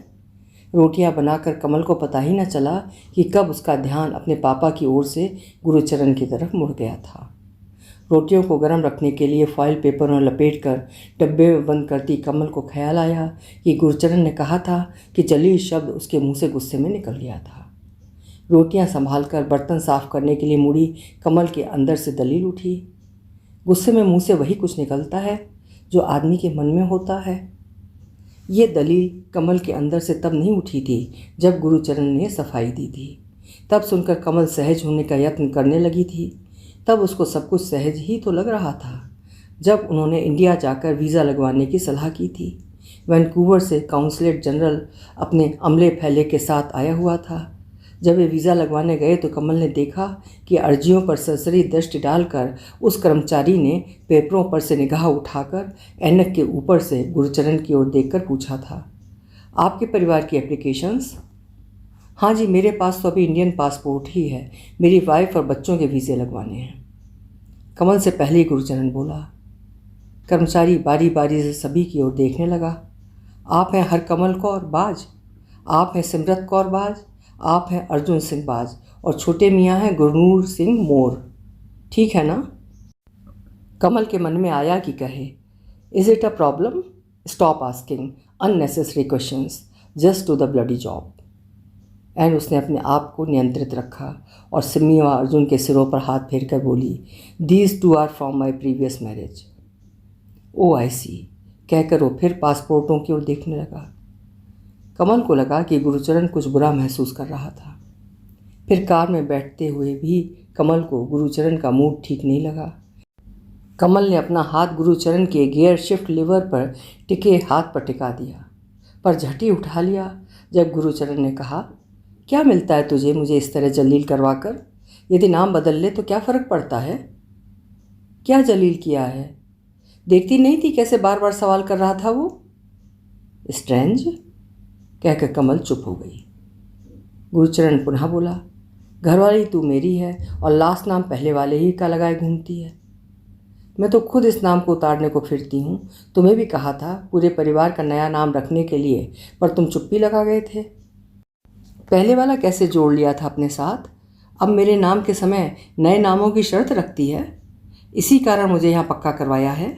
Speaker 1: रोटियां बनाकर कमल को पता ही न चला कि कब उसका ध्यान अपने पापा की ओर से गुरुचरण की तरफ मुड़ गया था। रोटियों को गर्म रखने के लिए फॉइल पेपर में लपेटकर डब्बे में बंद करती कमल को ख्याल आया कि गुरुचरण ने कहा था कि जलील शब्द उसके मुंह से गुस्से में निकल गया था। रोटियां संभालकर बर्तन साफ करने के लिए मुड़ी कमल के अंदर से दलील उठी। गुस्से में मुंह से वही कुछ निकलता है जो आदमी के मन में होता है। ये दलील कमल के अंदर से तब नहीं उठी थी जब गुरुचरण ने सफाई दी थी। तब सुनकर कमल सहज होने का यत्न करने लगी थी। तब उसको सब कुछ सहज ही तो लग रहा था जब उन्होंने इंडिया जाकर वीज़ा लगवाने की सलाह की थी। वैंकूवर से काउंसलेट जनरल अपने अमले फैले के साथ आया हुआ था। जब वे वीज़ा लगवाने गए तो कमल ने देखा कि अर्जियों पर सरसरी दृष्टि डालकर उस कर्मचारी ने पेपरों पर से निगाह उठाकर ऐनक के ऊपर से गुरुचरण की ओर देखकर पूछा था, आपके परिवार की एप्लीकेशंस? हाँ जी, मेरे पास तो अभी इंडियन पासपोर्ट ही है, मेरी वाइफ और बच्चों के वीज़े लगवाने हैं। कमल से पहले ही गुरुचरण बोला। कर्मचारी बारी बारी से सभी की ओर देखने लगा। आप हैं हरकमल कौर बाज, आप हैं सिमरत कौर बाज, आप हैं अर्जुन सिंह बाज और छोटे मियाँ हैं गुरनूर सिंह मोर। ठीक है ना? कमल के मन में आया कि कहे, is it a problem? Stop asking unnecessary questions, just to the bloody job. And उसने अपने आप को नियंत्रित रखा और सिमी व अर्जुन के सिरों पर हाथ फेर कर बोली, these two are from my previous marriage. Oh I see, कहकर वो फिर पासपोर्टों की ओर देखने लगा। कमल को लगा कि गुरुचरण कुछ बुरा महसूस कर रहा था। फिर कार में बैठते हुए भी कमल को गुरुचरण का मूड ठीक नहीं लगा। कमल ने अपना हाथ गुरुचरण के गियर शिफ्ट लीवर पर टिके हाथ पर टिका दिया, पर झटी उठा लिया जब गुरुचरण ने कहा, क्या मिलता है तुझे मुझे इस तरह जलील करवा कर? यदि नाम बदल ले तो क्या फ़र्क पड़ता है? क्या जलील किया है? देखती नहीं थी कैसे बार बार सवाल कर रहा था वो? स्ट्रेंज, कहकर कमल चुप हो गई। गुरुचरण पुनः बोला, घरवाली तू मेरी है और लास्ट नाम पहले वाले ही का लगाए घूमती है। मैं तो खुद इस नाम को उतारने को फिरती हूँ। तुम्हें भी कहा था पूरे परिवार का नया नाम रखने के लिए, पर तुम चुप्पी लगा गए थे। पहले वाला कैसे जोड़ लिया था अपने साथ? अब मेरे नाम के समय नए नामों की शर्त रखती है। इसी कारण मुझे यहाँ पक्का करवाया है।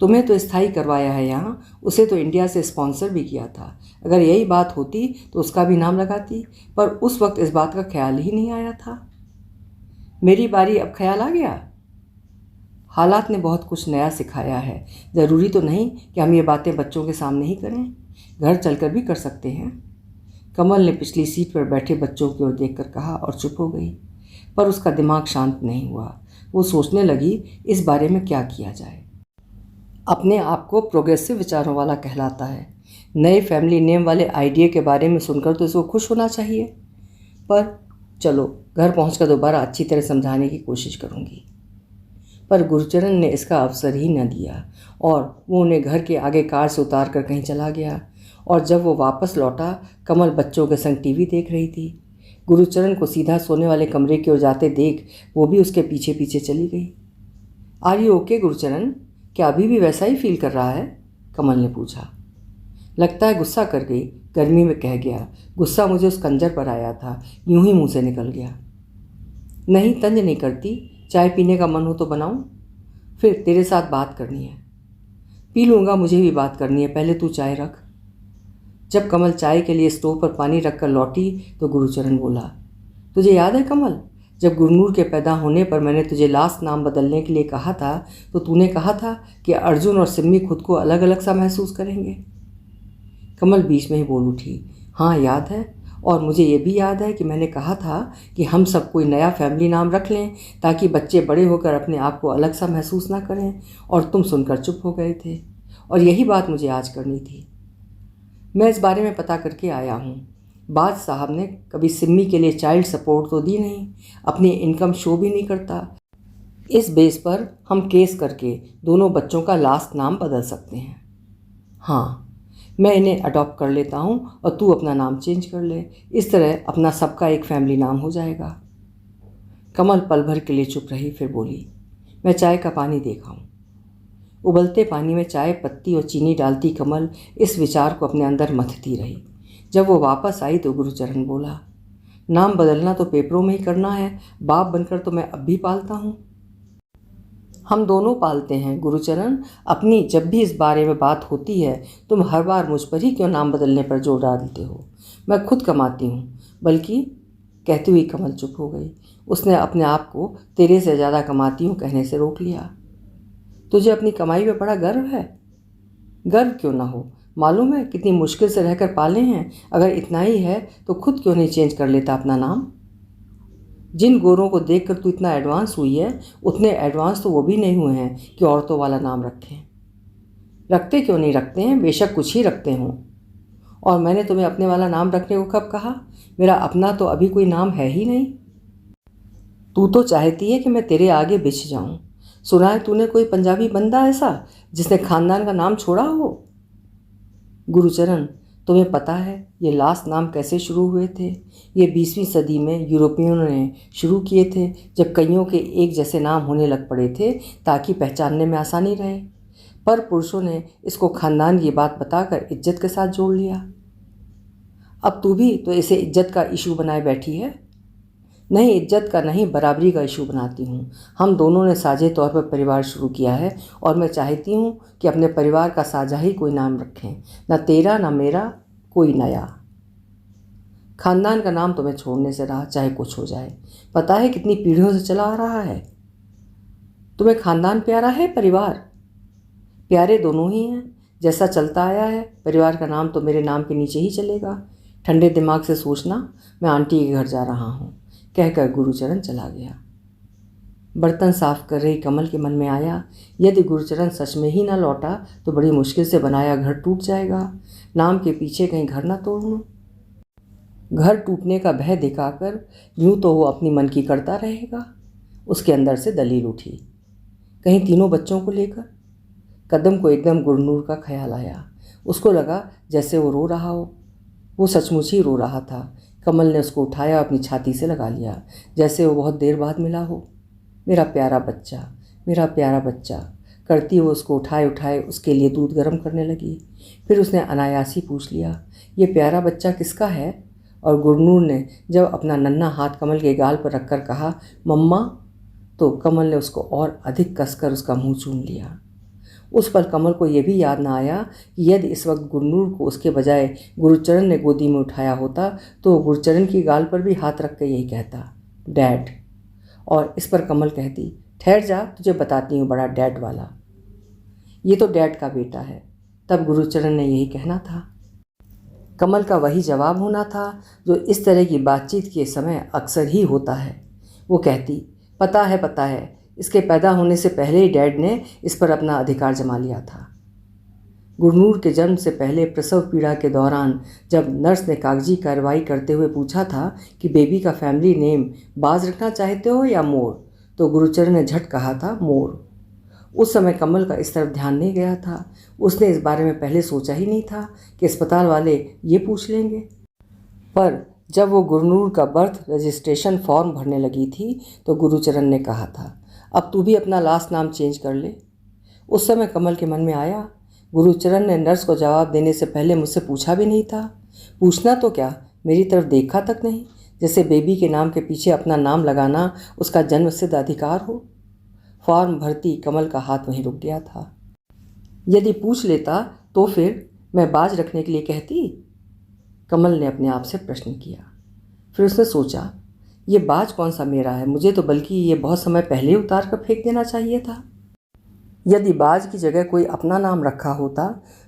Speaker 1: तुम्हें तो स्थायी करवाया है यहाँ, उसे तो इंडिया से स्पॉन्सर भी किया था। अगर यही बात होती तो उसका भी नाम लगाती, पर उस वक्त इस बात का ख्याल ही नहीं आया था। मेरी बारी, अब ख्याल आ गया। हालात ने बहुत कुछ नया सिखाया है। ज़रूरी तो नहीं कि हम ये बातें बच्चों के सामने ही करें, घर चलकर भी कर सकते हैं। कमल ने पिछली सीट पर बैठे बच्चों की ओर देखकर कहा और चुप हो गई। पर उसका दिमाग शांत नहीं हुआ। वो सोचने लगी इस बारे में क्या किया जाए। अपने आप को प्रोग्रेसिव विचारों वाला कहलाता है। नए फैमिली नेम वाले आइडिया के बारे में सुनकर तो इसको खुश होना चाहिए। पर चलो, घर पहुंचकर दोबारा अच्छी तरह समझाने की कोशिश करूंगी। पर गुरुचरण ने इसका अवसर ही न दिया और वो उन्हें घर के आगे कार से उतार कर कहीं चला गया। और जब वो वापस लौटा, कमल बच्चों के संग टीवी देख रही थी। गुरुचरण को सीधा सोने वाले कमरे की ओर जाते देख वो भी उसके पीछे पीछे चली गई। Are you okay Gurucharan? क्या अभी भी वैसा ही फील कर रहा है? कमल ने पूछा। लगता है गुस्सा कर गई, गर्मी में कह गया। गुस्सा मुझे उस कंजर पर आया था, यूं ही मुंह से निकल गया। नहीं, तंज नहीं करती। चाय पीने का मन हो तो बनाऊं? फिर तेरे साथ बात करनी है। पी लूँगा, मुझे भी बात करनी है, पहले तू चाय रख। जब कमल चाय के लिए स्टोव पर पानी रखकर लौटी तो गुरुचरण बोला, तुझे याद है कमल, जब गुरनूर के पैदा होने पर मैंने तुझे लास्ट नाम बदलने के लिए कहा था तो तूने कहा था कि अर्जुन और सिम्मी खुद को अलग अलग सा महसूस करेंगे। कमल बीच में ही बोल उठी, हाँ याद है, और मुझे ये भी याद है कि मैंने कहा था कि हम सब कोई नया फैमिली नाम रख लें ताकि बच्चे बड़े होकर अपने आप को अलग सा महसूस ना करें, और तुम सुनकर चुप हो गए थे। और यही बात मुझे आज करनी थी। मैं इस बारे में पता करके आया हूँ। बाज साहब ने कभी सिम्मी के लिए चाइल्ड सपोर्ट तो दी नहीं, अपनी इनकम शो भी नहीं करता। इस बेस पर हम केस करके दोनों बच्चों का लास्ट नाम बदल सकते हैं। हाँ, मैं इन्हें अडॉप्ट कर लेता हूँ और तू अपना नाम चेंज कर ले। इस तरह अपना सबका एक फैमिली नाम हो जाएगा। कमल पल भर के लिए चुप रही, फिर बोली, मैं चाय का पानी देखा हूँ। उबलते पानी में चाय पत्ती और चीनी डालती कमल इस विचार को अपने अंदर मथती रही। जब वो वापस आई तो गुरुचरण बोला, नाम बदलना तो पेपरों में ही करना है, बाप बनकर तो मैं अब भी पालता हूँ। हम दोनों पालते हैं गुरुचरण। अपनी जब भी इस बारे में बात होती है तुम हर बार मुझ पर ही क्यों नाम बदलने पर जोर डालते हो? मैं खुद कमाती हूँ, बल्कि कहती हुई कमल चुप हो गई। उसने अपने आप को तेरे से ज़्यादा कमाती हूँ कहने से रोक लिया। तुझे अपनी कमाई पे बड़ा गर्व है? गर्व क्यों ना हो, मालूम है कितनी मुश्किल से रहकर पाले हैं। अगर इतना ही है तो खुद क्यों नहीं चेंज कर लेता अपना नाम? जिन गोरों को देखकर तू इतना एडवांस हुई है, उतने एडवांस तो वो भी नहीं हुए हैं कि औरतों वाला नाम रखें। रखते क्यों नहीं रखते हैं, बेशक कुछ ही रखते हों। और मैंने तुम्हें अपने वाला नाम रखने को कब कहा? मेरा अपना तो अभी कोई नाम है ही नहीं। तू तो चाहती है कि मैं तेरे आगे बिछ जाऊं। सुना है तूने कोई पंजाबी बंदा ऐसा जिसने खानदान का नाम छोड़ा हो? गुरुचरण, तुम्हें पता है ये लास्ट नाम कैसे शुरू हुए थे? ये 20वीं सदी में यूरोपियों ने शुरू किए थे, जब कईयों के एक जैसे नाम होने लग पड़े थे ताकि पहचानने में आसानी रहे। पर पुरुषों ने इसको खानदान की बात बताकर इज्जत के साथ जोड़ लिया। अब तू भी तो इसे इज्जत का इशू बनाए बैठी है। नहीं, इज्जत का नहीं, बराबरी का इशू बनाती हूँ। हम दोनों ने साझे तौर पर परिवार शुरू किया है और मैं चाहती हूँ कि अपने परिवार का साझा ही कोई नाम रखें, ना तेरा ना मेरा, कोई नया। खानदान का नाम तुम्हें छोड़ने से रहा, चाहे कुछ हो जाए। पता है कितनी पीढ़ियों से चला आ रहा है। तुम्हें खानदान प्यारा है, परिवार प्यारे दोनों ही हैं। जैसा चलता आया है, परिवार का नाम तो मेरे नाम के नीचे ही चलेगा। ठंडे दिमाग से सोचना, मैं आंटी के घर जा रहा हूँ, कहकर गुरुचरण चला गया। बर्तन साफ कर रही कमल के मन में आया, यदि गुरुचरण सच में ही ना लौटा तो बड़ी मुश्किल से बनाया घर टूट जाएगा। नाम के पीछे कहीं घर ना तोड़ लूं। घर टूटने का भय दिखाकर यूं तो वो अपनी मन की करता रहेगा। उसके अंदर से दलील उठी, कहीं तीनों बच्चों को लेकर। कदम को एकदम गुरनूर का ख्याल आया। उसको लगा जैसे वो रो रहा हो। वो सचमुच ही रो रहा था। कमल ने उसको उठाया, अपनी छाती से लगा लिया, जैसे वो बहुत देर बाद मिला हो। मेरा प्यारा बच्चा, मेरा प्यारा बच्चा, करती हुए उसको उठाए उठाए उसके लिए दूध गर्म करने लगी। फिर उसने अनायास ही पूछ लिया, ये प्यारा बच्चा किसका है? और गुरनूर ने जब अपना नन्हा हाथ कमल के गाल पर रखकर कहा, मम्मा, तो कमल ने उसको और अधिक कसकर उसका मुंह चूम लिया। उस पर कमल को यह भी याद ना आया कि यदि इस वक्त गुरनूर को उसके बजाय गुरुचरण ने गोदी में उठाया होता तो गुरुचरण की गाल पर भी हाथ रख कर यही कहता, डैड। और इस पर कमल कहती, ठहर जा, तुझे बताती हूँ बड़ा डैड वाला, ये तो डैड का बेटा है। तब गुरुचरण ने यही कहना था। कमल का वही जवाब होना था जो इस तरह की बातचीत के समय अक्सर ही होता है। वो कहती, पता है, इसके पैदा होने से पहले ही डैड ने इस पर अपना अधिकार जमा लिया था। गुरनूर के जन्म से पहले प्रसव पीड़ा के दौरान जब नर्स ने कागजी कार्रवाई करते हुए पूछा था कि बेबी का फैमिली नेम बाज रखना चाहते हो या मोर, तो गुरुचरण ने झट कहा था मोर। उस समय कमल का इस तरफ ध्यान नहीं गया था। उसने इस बारे में पहले सोचा ही नहीं था कि अस्पताल वाले ये पूछ लेंगे। पर जब वो गुरनूर का बर्थ रजिस्ट्रेशन फॉर्म भरने लगी थी तो गुरुचरण ने कहा था, अब तू भी अपना लास्ट नाम चेंज कर ले। उस समय कमल के मन में आया, गुरुचरण ने नर्स को जवाब देने से पहले मुझसे पूछा भी नहीं था। पूछना तो क्या, मेरी तरफ देखा तक नहीं, जैसे बेबी के नाम के पीछे अपना नाम लगाना उसका जन्मसिद्ध अधिकार हो। फॉर्म भरती कमल का हाथ वहीं रुक गया था। यदि पूछ लेता तो फिर मैं बाज रखने के लिए कहती? कमल ने अपने आप से प्रश्न किया। फिर उसने सोचा, ये बाज कौन सा मेरा है, मुझे तो बल्कि ये बहुत समय पहले उतार कर फेंक देना चाहिए था। यदि बाज की जगह कोई अपना नाम रखा होता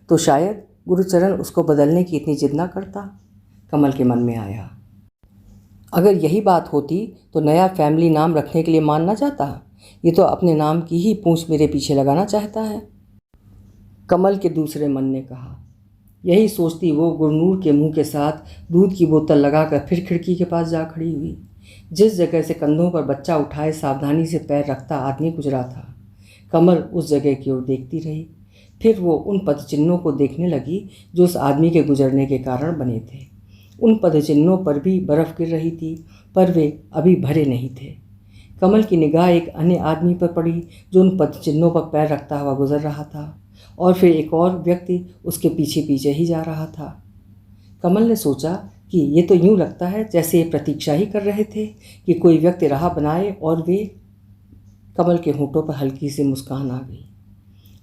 Speaker 1: तो शायद गुरुचरण उसको बदलने की इतनी जिद ना करता। कमल के मन में आया, अगर यही बात होती तो नया फैमिली नाम रखने के लिए मान ना जाता। ये तो अपने नाम की ही पूंछ मेरे पीछे लगाना चाहता है। कमल के दूसरे मन ने कहा। यही सोचती वो गुरनूर के मुंह के साथ दूध की बोतल लगाकर फिर खिड़की के पास जा खड़ी हुई। जिस जगह से कंधों पर बच्चा उठाए सावधानी से पैर रखता आदमी गुजरा था, कमल उस जगह की ओर देखती रही। फिर वो उन पदचिन्हों को देखने लगी जो उस आदमी के गुजरने के कारण बने थे। उन पदचिन्हों पर भी बर्फ़ गिर रही थी, पर वे अभी भरे नहीं थे। कमल की निगाह एक अन्य आदमी पर पड़ी जो उन पदचिन्हों पर पैर रखता हुआ गुजर रहा था, और फिर एक और व्यक्ति उसके पीछे पीछे ही जा रहा था। कमल ने सोचा कि ये तो यूँ लगता है जैसे ये प्रतीक्षा ही कर रहे थे कि कोई व्यक्ति राह बनाए, और वे। कमल के होठों पर हल्की सी मुस्कान आ गई।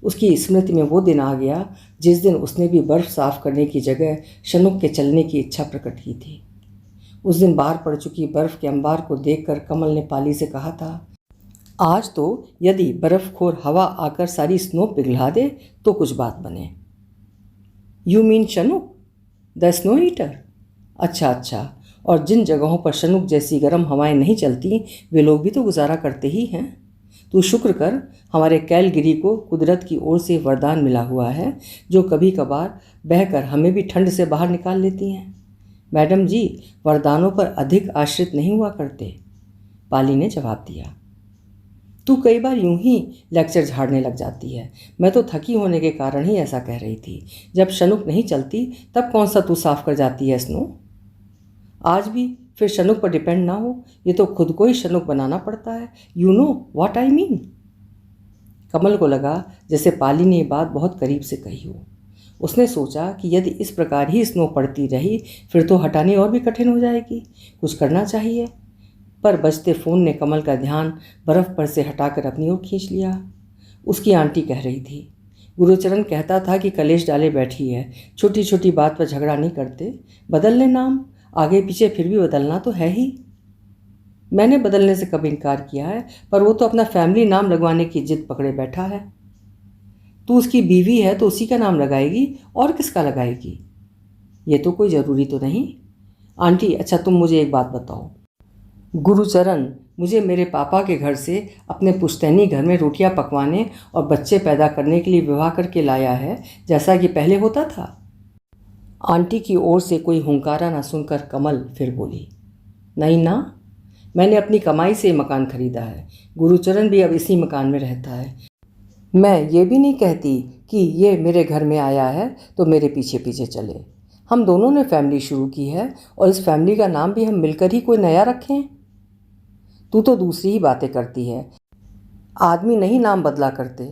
Speaker 1: उसकी स्मृति में वो दिन आ गया जिस दिन उसने भी बर्फ़ साफ करने की जगह शनुक के चलने की इच्छा प्रकट की थी। उस दिन बाहर पड़ चुकी बर्फ़ के अंबार को देखकर कमल ने पाली से कहा था, आज तो यदि बर्फ़खोर हवा आकर सारी स्नो पिघला दे तो कुछ बात बने। You mean Shnook, the snow eater? अच्छा, और जिन जगहों पर शनुक जैसी गर्म हवाएं नहीं चलती वे लोग भी तो गुजारा करते ही हैं। तू शुक्र कर, हमारे कैलगिरी को कुदरत की ओर से वरदान मिला हुआ है जो कभी कभार बहकर हमें भी ठंड से बाहर निकाल लेती हैं। मैडम जी वरदानों पर अधिक आश्रित नहीं हुआ करते, पाली ने जवाब दिया। तू कई बार यूं ही लेक्चर झाड़ने लग जाती है। मैं तो थकी होने के कारण ही ऐसा कह रही थी। जब शनुक नहीं चलती तब कौन सा तू साफ कर जाती है स्नो? आज भी फिर शनुक पर डिपेंड ना हो, ये तो खुद को ही शनुक बनाना पड़ता है। You know what I mean. Kamal को लगा जैसे पाली ने ये बात बहुत करीब से कही हो। उसने सोचा कि यदि इस प्रकार ही स्नो पड़ती रही फिर तो हटानी और भी कठिन हो जाएगी। कुछ करना चाहिए। पर बजते फ़ोन ने कमल का ध्यान बर्फ़ पर से हटाकर अपनी ओर खींच लिया। उसकी आंटी कह रही थी, गुरुचरण कहता था कि कलेश डाले बैठी है, छोटी छोटी बात पर झगड़ा नहीं करते, बदल ले नाम, आगे पीछे फिर भी बदलना तो है ही। मैंने बदलने से कब इनकार किया है, पर वो तो अपना फैमिली नाम लगवाने की जिद पकड़े बैठा है। तू उसकी बीवी है तो उसी का नाम लगाएगी, और किसका लगाएगी? ये तो कोई ज़रूरी तो नहीं। आंटी अच्छा तुम मुझे एक बात बताओ, गुरुचरण मुझे मेरे पापा के घर से अपने पुश्तैनी घर में रोटियां पकवाने और बच्चे पैदा करने के लिए विवाह करके लाया है, जैसा कि पहले होता था? आंटी की ओर से कोई हुंकारा न सुनकर कमल फिर बोली, नहीं ना, मैंने अपनी कमाई से मकान खरीदा है। गुरुचरण भी अब इसी मकान में रहता है। मैं ये भी नहीं कहती कि ये मेरे घर में आया है तो मेरे पीछे पीछे चले। हम दोनों ने फैमिली शुरू की है और इस फैमिली का नाम भी हम मिलकर ही कोई नया रखें। तू तो दूसरी ही बातें करती है। आदमी नहीं नाम बदला करते।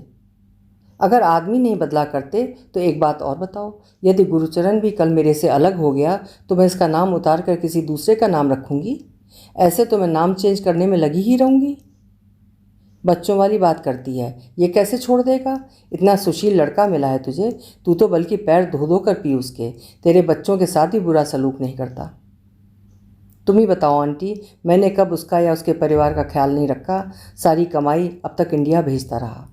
Speaker 1: अगर आदमी नहीं बदला करते तो एक बात और बताओ, यदि गुरुचरण भी कल मेरे से अलग हो गया तो मैं इसका नाम उतार कर किसी दूसरे का नाम रखूँगी? ऐसे तो मैं नाम चेंज करने में लगी ही रहूँगी। बच्चों वाली बात करती है, ये कैसे छोड़ देगा? इतना सुशील लड़का मिला है तुझे, तू तो बल्कि पैर धो धो कर पी उसके, तेरे बच्चों के साथ भी बुरा सलूक नहीं करता। तुम ही बताओ आंटी, मैंने कब उसका या उसके परिवार का ख्याल नहीं रखा? सारी कमाई अब तक इंडिया भेजता रहा।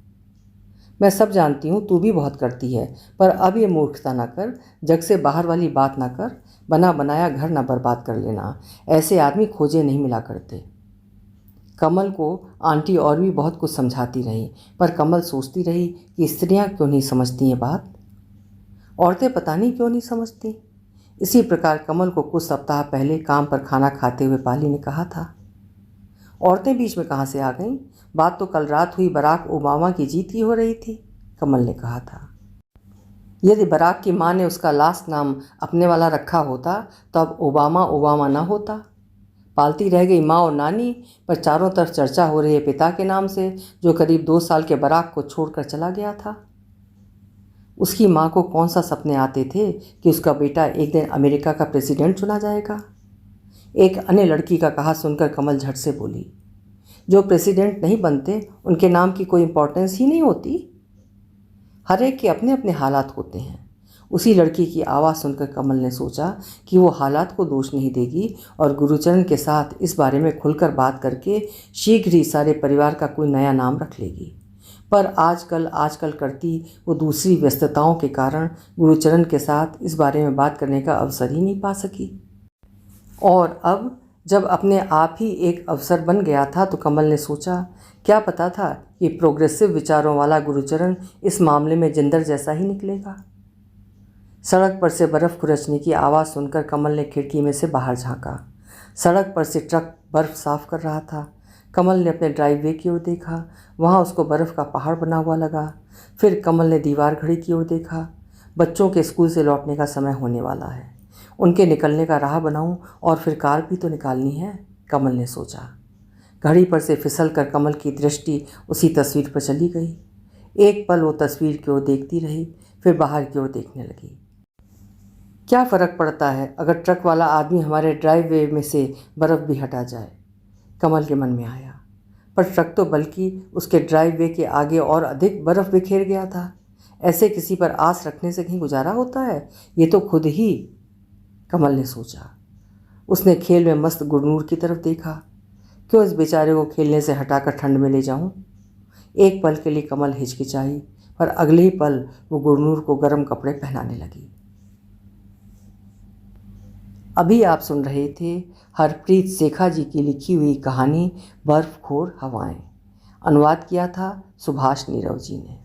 Speaker 1: मैं सब जानती हूँ, तू भी बहुत करती है, पर अब ये मूर्खता ना कर, जग से बाहर वाली बात ना कर, बना बनाया घर ना बर्बाद कर लेना। ऐसे आदमी खोजे नहीं मिला करते। कमल को आंटी और भी बहुत कुछ समझाती रही, पर कमल सोचती रही कि स्त्रियाँ क्यों नहीं समझती ये बात, औरतें पता नहीं क्यों नहीं समझती। इसी प्रकार कमल को कुछ सप्ताह पहले काम पर खाना खाते हुए पाली ने कहा था, औरतें बीच में कहाँ से आ गईं? बात तो कल रात हुई बराक ओबामा की जीत की हो रही थी। कमल ने कहा था, यदि बराक की माँ ने उसका लास्ट नाम अपने वाला रखा होता तो अब ओबामा ओबामा ना होता। पालती रह गई माँ और नानी, पर चारों तरफ चर्चा हो रही है पिता के नाम से, जो करीब 2 साल के बराक को छोड़कर चला गया था। उसकी माँ को कौन सा सपने आते थे कि उसका बेटा एक दिन अमेरिका का प्रेसिडेंट चुना जाएगा? एक अन्य लड़की का कहा सुनकर कमल झट से बोली, जो प्रेसिडेंट नहीं बनते उनके नाम की कोई इम्पोर्टेंस ही नहीं होती। हर एक के अपने अपने हालात होते हैं। उसी लड़की की आवाज़ सुनकर कमल ने सोचा कि वो हालात को दोष नहीं देगी और गुरुचरण के साथ इस बारे में खुलकर बात करके शीघ्र ही सारे परिवार का कोई नया नाम रख लेगी। पर आजकल करती वो दूसरी व्यस्तताओं के कारण गुरुचरण के साथ इस बारे में बात करने का अवसर ही नहीं पा सकी। और अब जब अपने आप ही एक अवसर बन गया था तो कमल ने सोचा, क्या पता था कि प्रोग्रेसिव विचारों वाला गुरुचरण इस मामले में जिंदर जैसा ही निकलेगा। सड़क पर से बर्फ़ खुरचने की आवाज़ सुनकर कमल ने खिड़की में से बाहर झांका। सड़क पर से ट्रक बर्फ़ साफ़ कर रहा था। कमल ने अपने ड्राइववे की ओर देखा, वहाँ उसको बर्फ़ का पहाड़ बना हुआ लगा। फिर कमल ने दीवार घड़ी की ओर देखा। बच्चों के स्कूल से लौटने का समय होने वाला है, उनके निकलने का राह बनाऊं और फिर कार भी तो निकालनी है, कमल ने सोचा। घड़ी पर से फिसल कर कमल की दृष्टि उसी तस्वीर पर चली गई। एक पल वो तस्वीर की ओर देखती रही, फिर बाहर की ओर देखने लगी। क्या फ़र्क पड़ता है अगर ट्रक वाला आदमी हमारे ड्राइववे में से बर्फ़ भी हटा जाए, कमल के मन में आया। पर ट्रक तो बल्कि उसके ड्राइववे के आगे और अधिक बर्फ़ बिखेर गया था। ऐसे किसी पर आस रखने से कहीं गुजारा होता है? ये तो खुद ही, कमल ने सोचा। उसने खेल में मस्त गुरनूर की तरफ देखा। क्यों इस बेचारे को खेलने से हटाकर ठंड में ले जाऊं? एक पल के लिए कमल हिचकिचाई, पर अगले ही पल वो गुरनूर को गर्म कपड़े पहनाने लगी। अभी आप सुन रहे थे हरप्रीत सेखा जी की लिखी हुई कहानी बर्फ़खोर हवाएं। अनुवाद किया था सुभाष नीरव जी ने।